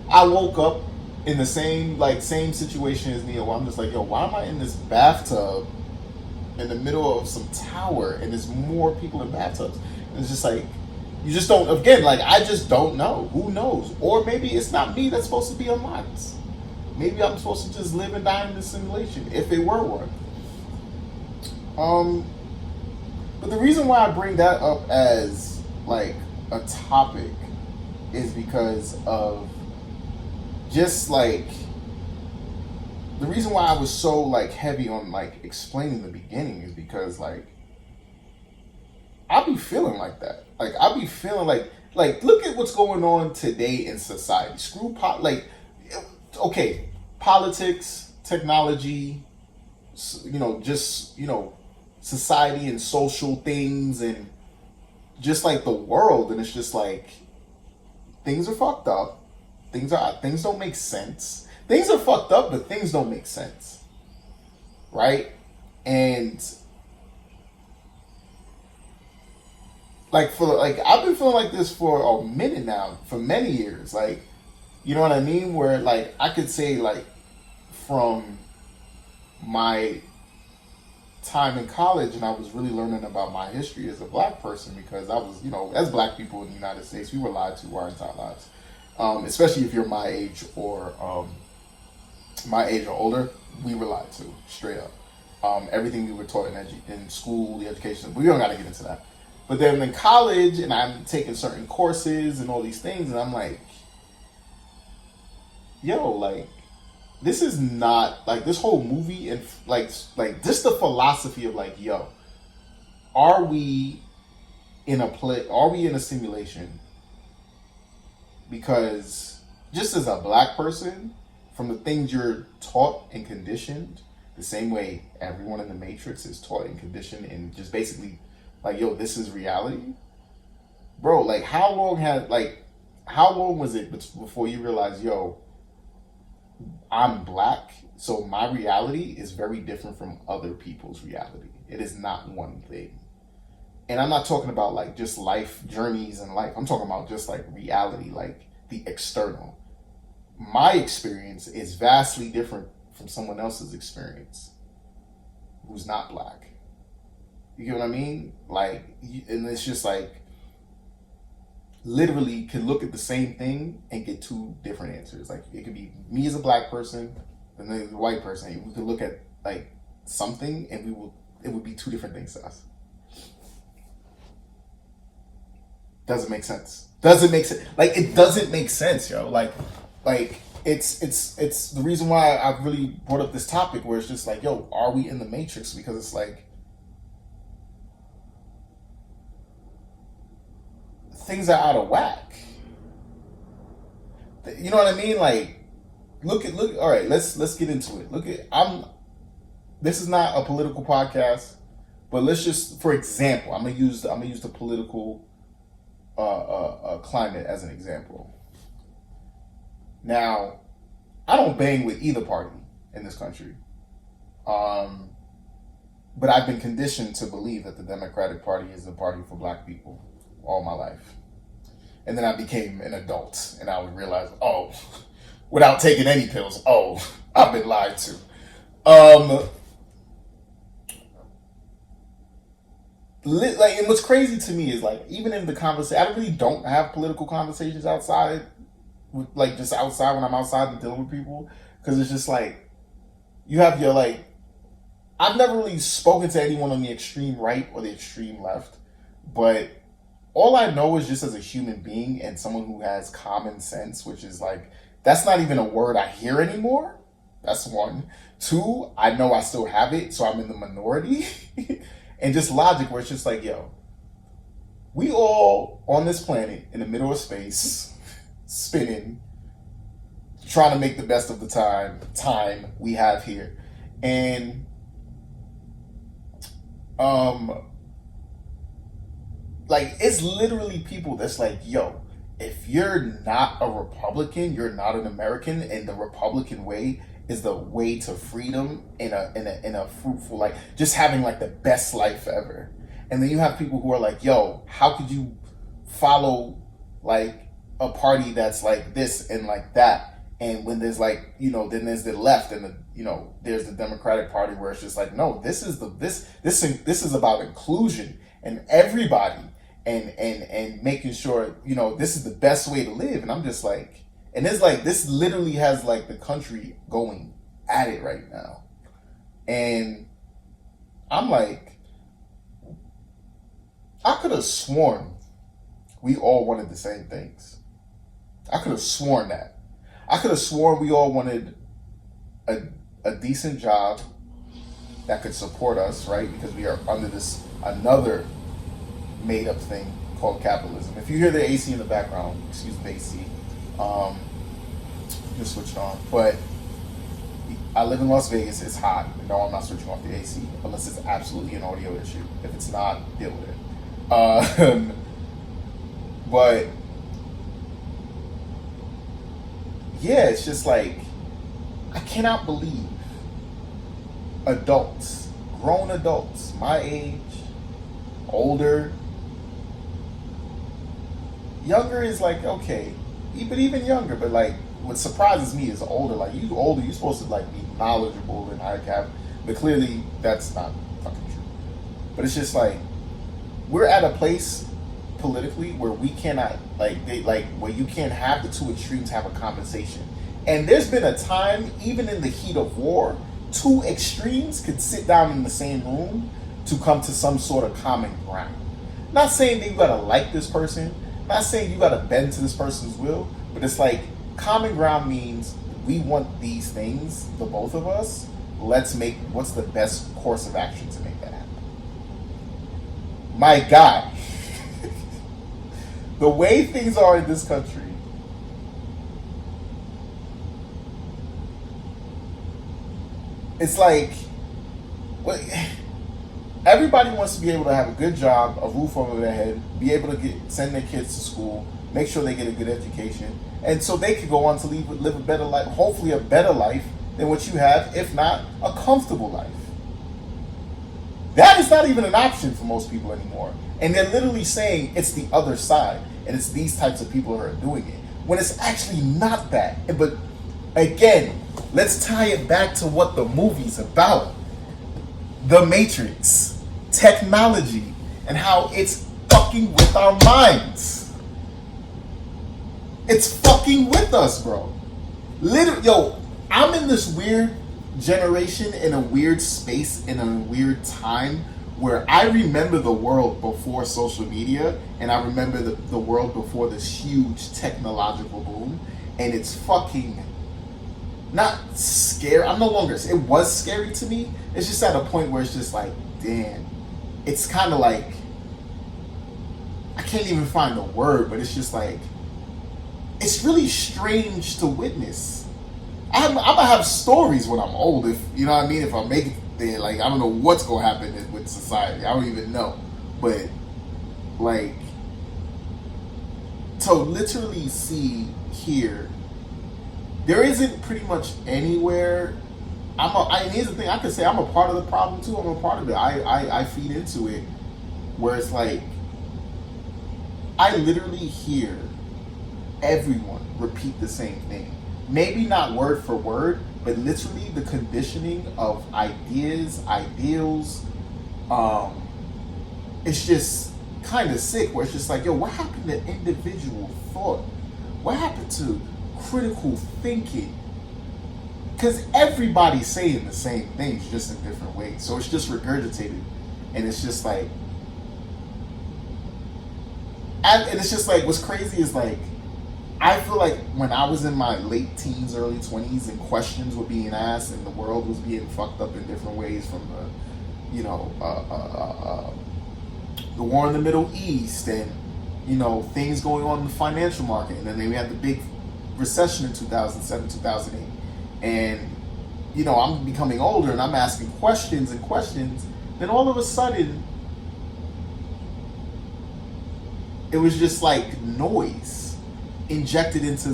I woke up in the same situation as Neo, I'm just like, yo, why am I in this bathtub in the middle of some tower and there's more people in bathtubs? And it's just like, you just don't, again, like, I just don't know. Who knows? Or maybe it's not me that's supposed to be alive. Maybe I'm supposed to just live and die in this simulation, if it were one. But the reason why I bring that up as like a topic is because of just like the reason why I was so like heavy on like explaining the beginning is because like I be feeling like that. Like I be feeling like look at what's going on today in society. Screw okay, politics, technology, just society and social things and just like the world, and it's just like things are fucked up. Things don't make sense. Things are fucked up, but things don't make sense, right? And I've been feeling like this for a minute now, for many years. Like, you know what I mean? Where like I could say like from my time in college, and I was really learning about my history as a black person, because I was, as black people in the United States, we were lied to our entire lives. Especially if you're my age or older, we were lied to straight up. Everything we were taught in school, the education, we don't got to get into that. But then in college, and I'm taking certain courses and all these things, and I'm like, yo, like, this is not, like, this whole movie, and like just the philosophy of like, yo, are we in a simulation? Because just as a black person, from the things you're taught and conditioned, the same way everyone in the Matrix is taught and conditioned, and just basically like, yo, this is reality, bro. Like, how long was it before you realized, yo, I'm black, so my reality is very different from other people's reality. It is not one thing. And I'm not talking about like just life journeys and life. I'm talking about just like reality, like the external. My experience is vastly different from someone else's experience who's not black. You get what I mean? Like, and it's just like, literally can look at the same thing and get two different answers. Like, it could be me as a black person and then the white person. We could look at like something and it would be two different things to us. Doesn't make sense. Like, it doesn't make sense, yo. Like it's the reason why I've really brought up this topic, where it's just like, yo, are we in the Matrix? Because it's like, things are out of whack. You know what I mean? Like, look. All right, let's get into it. This is not a political podcast, but let's just, for example, I'm gonna use the political climate as an example. Now, I don't bang with either party in this country, but I've been conditioned to believe that the Democratic Party is the party for black people all my life. And then I became an adult, and I would realize, oh, without taking any pills, oh, I've been lied to. And what's crazy to me is, like, even in the conversation, I really don't have political conversations outside, like, just outside when I'm outside and dealing with people, because it's just like, you have your, like, I've never really spoken to anyone on the extreme right or the extreme left, but all I know is, just as a human being and someone who has common sense, which is like, that's not even a word I hear anymore. That's one. Two, I know I still have it, so I'm in the minority. And just logic, where it's just like, yo, we all on this planet in the middle of space, spinning, trying to make the best of the time we have here. And like, it's literally people that's like, yo, if you're not a Republican, you're not an American, and the Republican way is the way to freedom in a fruitful, like, just having like the best life ever. And then you have people who are like, yo, how could you follow like a party that's like this and like that? And when there's like, then there's the left, and there's the Democratic Party, where it's just like, no, this is about inclusion and everybody, and making sure, this is the best way to live. And I'm just like, and it's like, this literally has like the country going at it right now. And I'm like, I could have sworn we all wanted the same things. I could have sworn that. I could have sworn we all wanted a decent job that could support us, right? Because we are under this another made up thing called capitalism. If you hear the AC in the background, excuse the AC, just switched on. But I live in Las Vegas. It's hot. No, I'm not switching off the AC unless it's absolutely an audio issue. If it's not, deal with it. But yeah, it's just like I cannot believe adults, grown adults, my age, older, younger is like okay, but even younger. But like, what surprises me is older. Like you older, you're supposed to like be knowledgeable and ICAP, but clearly that's not fucking true. But it's just like we're at a place politically where we cannot where you can't have the two extremes have a conversation. And there's been a time, even in the heat of war, two extremes could sit down in the same room to come to some sort of common ground. Not saying that you gotta like this person, not saying you gotta bend to this person's will, but it's like common ground means we want these things, the both of us. Let's make what's the best course of action to make that happen. My God, the way things are in this country, it's like everybody wants to be able to have a good job, a roof over their head, be able to send their kids to school, make sure they get a good education, and so they can go on to live a better life, hopefully a better life than what you have, if not a comfortable life. That is not even an option for most people anymore. And they're literally saying it's the other side, and it's these types of people who are doing it, when it's actually not that. But again, let's tie it back to what the movie's about. The Matrix, technology, and how it's fucking with our minds. It's fucking with us, bro. Literally, yo, I'm in this weird generation, in a weird space, in a weird time, where I remember the world before social media, and I remember the world before this huge technological boom, and it's fucking not scary. I'm no longer, it was scary to me. It's just at a point where it's just like, damn. It's kind of like, I can't even find the word, but it's just like, it's really strange to witness. I'm gonna have stories when I'm old, if you know what I mean. If I make it there, like I don't know what's gonna happen with society. I don't even know, but like to literally see here, there isn't pretty much anywhere. And here's the thing: I could say I'm a part of the problem too. I'm a part of it. I feed into it, where it's like I literally hear everyone repeat the same thing. Maybe not word for word, but literally the conditioning of ideas, ideals. It's just kind of sick, where it's just like, yo, what happened to individual thought? What happened to critical thinking? Because everybody's saying the same things, just in different ways. So it's just regurgitated. And it's just like, and it's just like, what's crazy is like, I feel like when I was in my late teens, early 20s, and questions were being asked, and the world was being fucked up in different ways, from the, the war in the Middle East, and things going on in the financial market, and then we had the big recession in 2007, 2008, and I'm becoming older, and I'm asking questions and questions. Then all of a sudden, it was just like noise injected into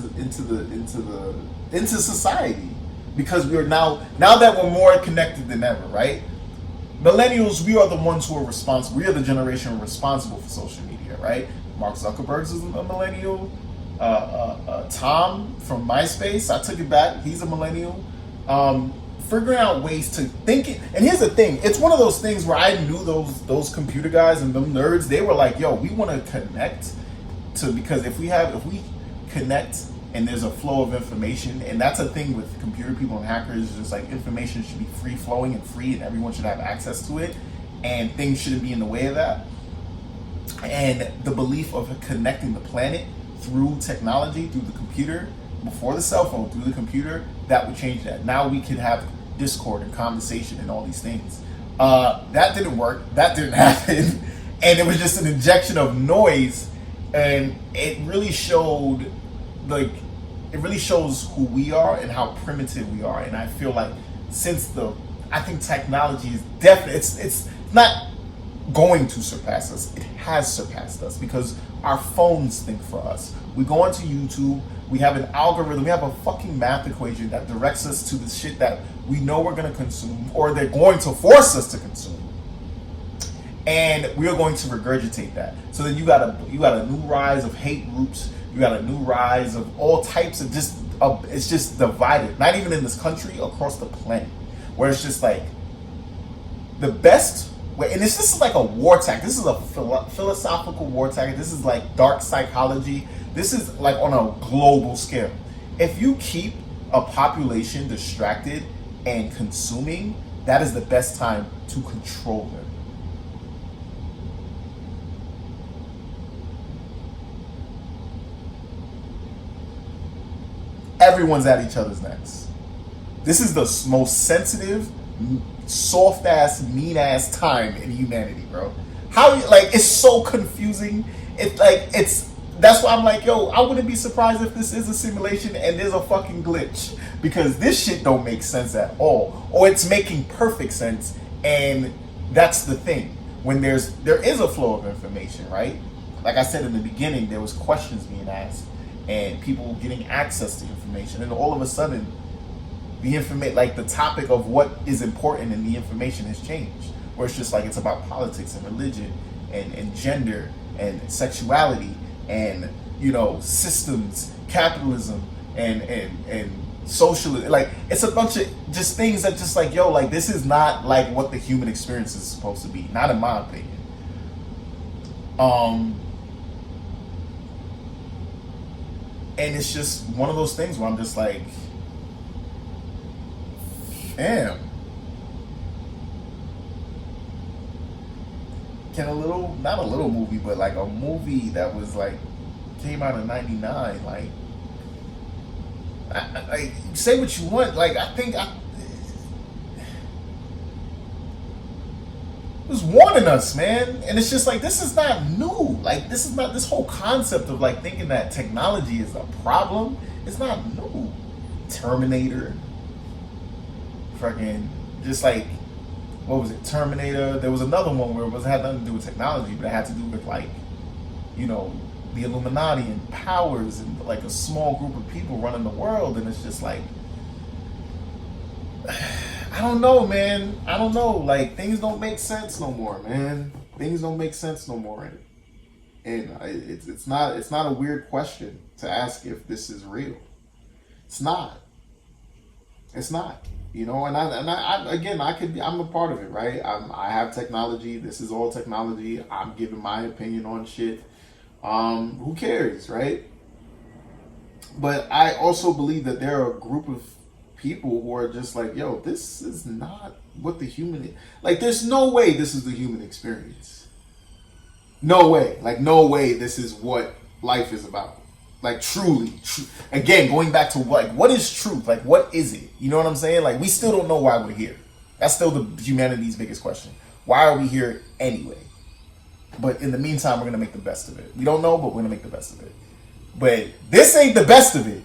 society, because we're now that we're more connected than ever, right? Millennials, we are the ones who are responsible. We are the generation responsible for social media, right? Mark Zuckerberg's is a millennial. Tom from MySpace, I took it back. He's a millennial. Figuring out ways to think it. And here's the thing: it's one of those things where I knew those computer guys and them nerds. They were like, "Yo, we want to connect because if we connect and there's a flow of information," and that's a thing with computer people and hackers, just like information should be free flowing and free, and everyone should have access to it, and things shouldn't be in the way of that. And the belief of connecting the planet through technology, through the computer, before the cell phone, through the computer, that would change that. Now we could have Discord and conversation and all these things. That didn't work. That didn't happen. And it was just an injection of noise. And it really showed, like, it really shows who we are and how primitive we are. And I feel like I think technology is definitely, it's not going to surpass us. It has surpassed us because our phones think for us. We go onto YouTube, we have an algorithm, we have a fucking math equation that directs us to the shit that we know we're going to consume or they're going to force us to consume. And we are going to regurgitate that. So then you got a new rise of hate groups. You got a new rise of all types of it's just divided. Not even in this country, across the planet, where it's just like the best. And this is like a war tactic. This is a philosophical war tactic. This is like dark psychology. This is like on a global scale. If you keep a population distracted and consuming, that is the best time to control them. Everyone's at each other's necks. This is the most sensitive, soft ass, mean ass time in humanity, bro. How, like, it's so confusing. That's why I'm like, yo, I wouldn't be surprised if this is a simulation and there's a fucking glitch, because this shit don't make sense at all, or it's making perfect sense. And that's the thing. When there is a flow of information, right? Like I said in the beginning, there was questions being asked and people getting access to information, and all of a sudden the information, like the topic of what is important in the information has changed, where it's just like it's about politics and religion and gender and sexuality and, you know, systems, capitalism and socialism. Like, it's a bunch of just things that just like, yo, like, this is not like what the human experience is supposed to be, not in my opinion. And it's just one of those things where I'm just like, damn. Can not a little movie, but like a movie that was like, came out in '99, like, I say what you want, like, it was warning us, man. And it's just like, this is not new. Like, this is not, this whole concept of like thinking that technology is a problem, it's not new. Terminator, fucking, just like, what was it, Terminator. There was another one where it had nothing to do with technology, but it had to do with, like, you know, the Illuminati and powers and like a small group of people running the world. And it's just like, I don't know, man. I don't know. Like, things don't make sense no more, man. Things don't make sense no more. And it's not a weird question to ask if this is real. It's not. It's not. You know, and I again, I'm a part of it, right? I have technology. This is all technology. I'm giving my opinion on shit. Who cares, right? But I also believe that there are a group of people who are just like, yo, this is not what the human, like, there's no way this is the human experience. No way. Like, no way this is what life is about. Like, truly. Again, going back to what is truth? Like, what is it? You know what I'm saying? Like, we still don't know why we're here. That's still humanity's biggest question. Why are we here anyway? But in the meantime, we're going to make the best of it. We don't know, but we're going to make the best of it. But this ain't the best of it.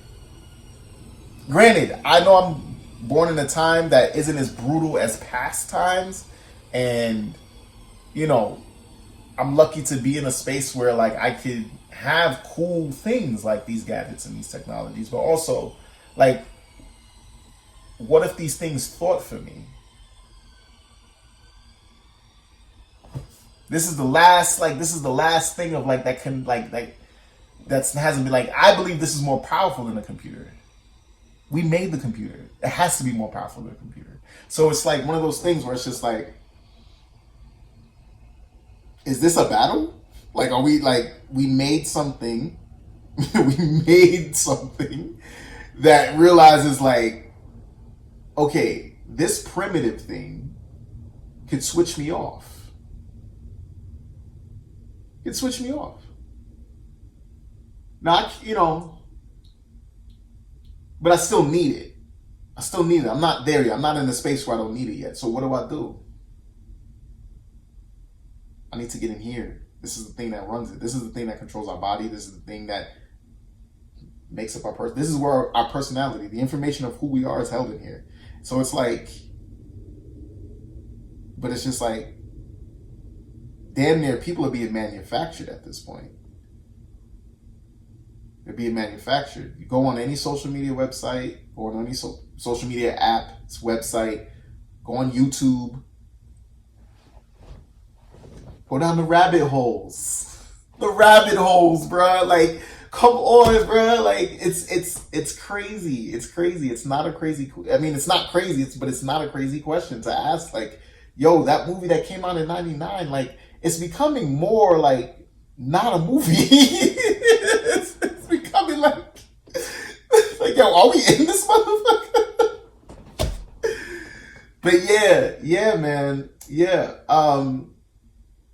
Granted, I know I'm born in a time that isn't as brutal as past times. And, you know, I'm lucky to be in a space where, like, I could have cool things like these gadgets and these technologies. But also, like, what if these things thought for me? This is the last thing of, like, that can, like that hasn't been, like, I believe this is more powerful than a computer. We made the computer. It has to be more powerful than a computer. So it's like one of those things where it's just like, is this a battle? Like, are we, like, we made something, we made something that realizes, like, okay, this primitive thing could switch me off. It switched me off. Now, you know, but I still need it. I still need it. I'm not there yet. I'm not in the space where I don't need it yet. So what do? I need to get in here. This is the thing that runs it. This is the thing that controls our body. This is the thing that makes up our person. This is where our personality, the information of who we are, is held in here. So it's like, but it's just like, damn near people are being manufactured at this point. They're being manufactured. You go on any social media website, go on any social media app's website, go on YouTube, go down the rabbit holes. The rabbit holes, bro. Like, come on, bro. Like, it's crazy. It's crazy. It's not a crazy. I mean, it's not crazy. But it's not a crazy question to ask. Like, yo, that movie that came out in '99, like, it's becoming more like not a movie. it's becoming like, yo, are we in this motherfucker? But yeah, man, yeah.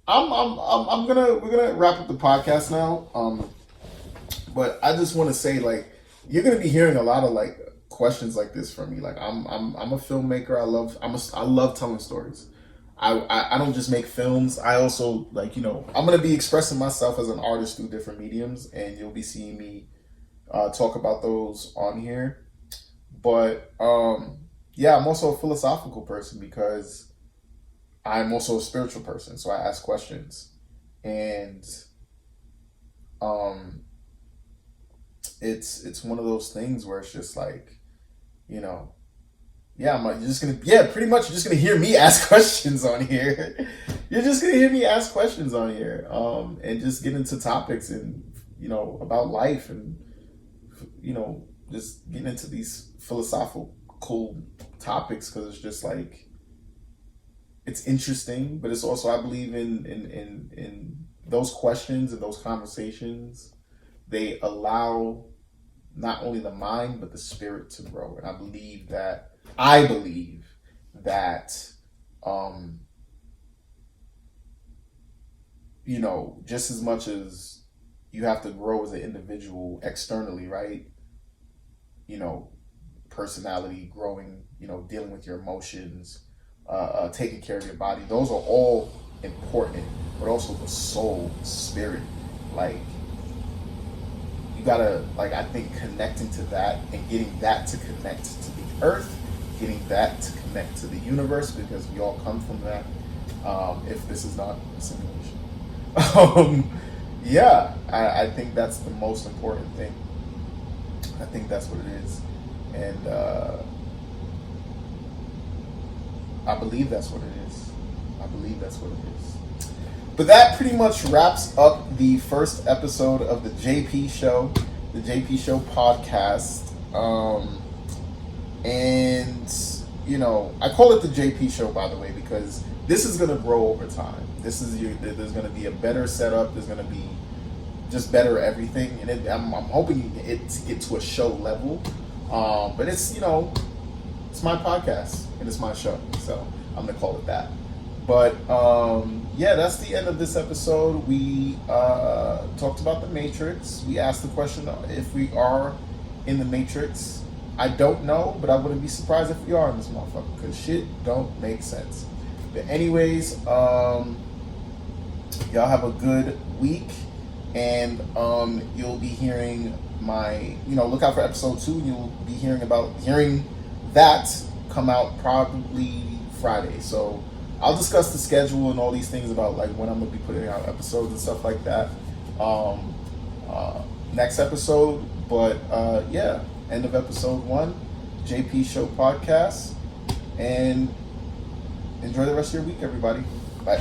We're gonna wrap up the podcast now. But I just want to say, like, you're gonna be hearing a lot of like questions like this from me. Like, I'm a filmmaker. I love telling stories. I don't just make films. I also, like, you know, I'm gonna be expressing myself as an artist through different mediums, and you'll be seeing me talk about those on here. But yeah, I'm also a philosophical person because I'm also a spiritual person. So I ask questions, and it's one of those things where it's just like, you know, pretty much you're just gonna hear me ask questions on here. You're just gonna hear me ask questions on here, and just get into topics and, you know, about life, and, you know, just getting into these philosophical topics, because it's just like, it's interesting, but it's also, I believe in those questions and those conversations, they allow not only the mind but the spirit to grow. And I believe that you know, just as much as you have to grow as an individual externally, right? You know, personality, growing, you know, dealing with your emotions, taking care of your body, those are all important, but also the soul, spirit, like, you gotta, like, I think connecting to that and getting that to connect to the earth, getting that to connect to the universe, because we all come from that, if this is not a simulation. Yeah, I think that's the most important thing. I think that's what it is. And I believe that's what it is. But that pretty much wraps up the first episode of the JP Show, the JP Show podcast. And, you know, I call it the JP Show, by the way, because this is going to grow over time. There's going to be a better setup. There's going to be just better everything. And I'm hoping it to get to a show level. But it's, you know, it's my podcast and it's my show. So I'm going to call it that. But yeah, that's the end of this episode. We talked about the Matrix. We asked the question if we are in the Matrix. I don't know, but I wouldn't be surprised if we are in this motherfucker, because shit don't make sense. But anyways, y'all have a good week, and you'll be hearing my, you know, look out for episode 2. You'll be hearing that come out probably Friday. So I'll discuss the schedule and all these things about, like, when I'm going to be putting out episodes and stuff like that next episode. But yeah, end of episode 1, JP Show podcast. And enjoy the rest of your week, everybody. Bye.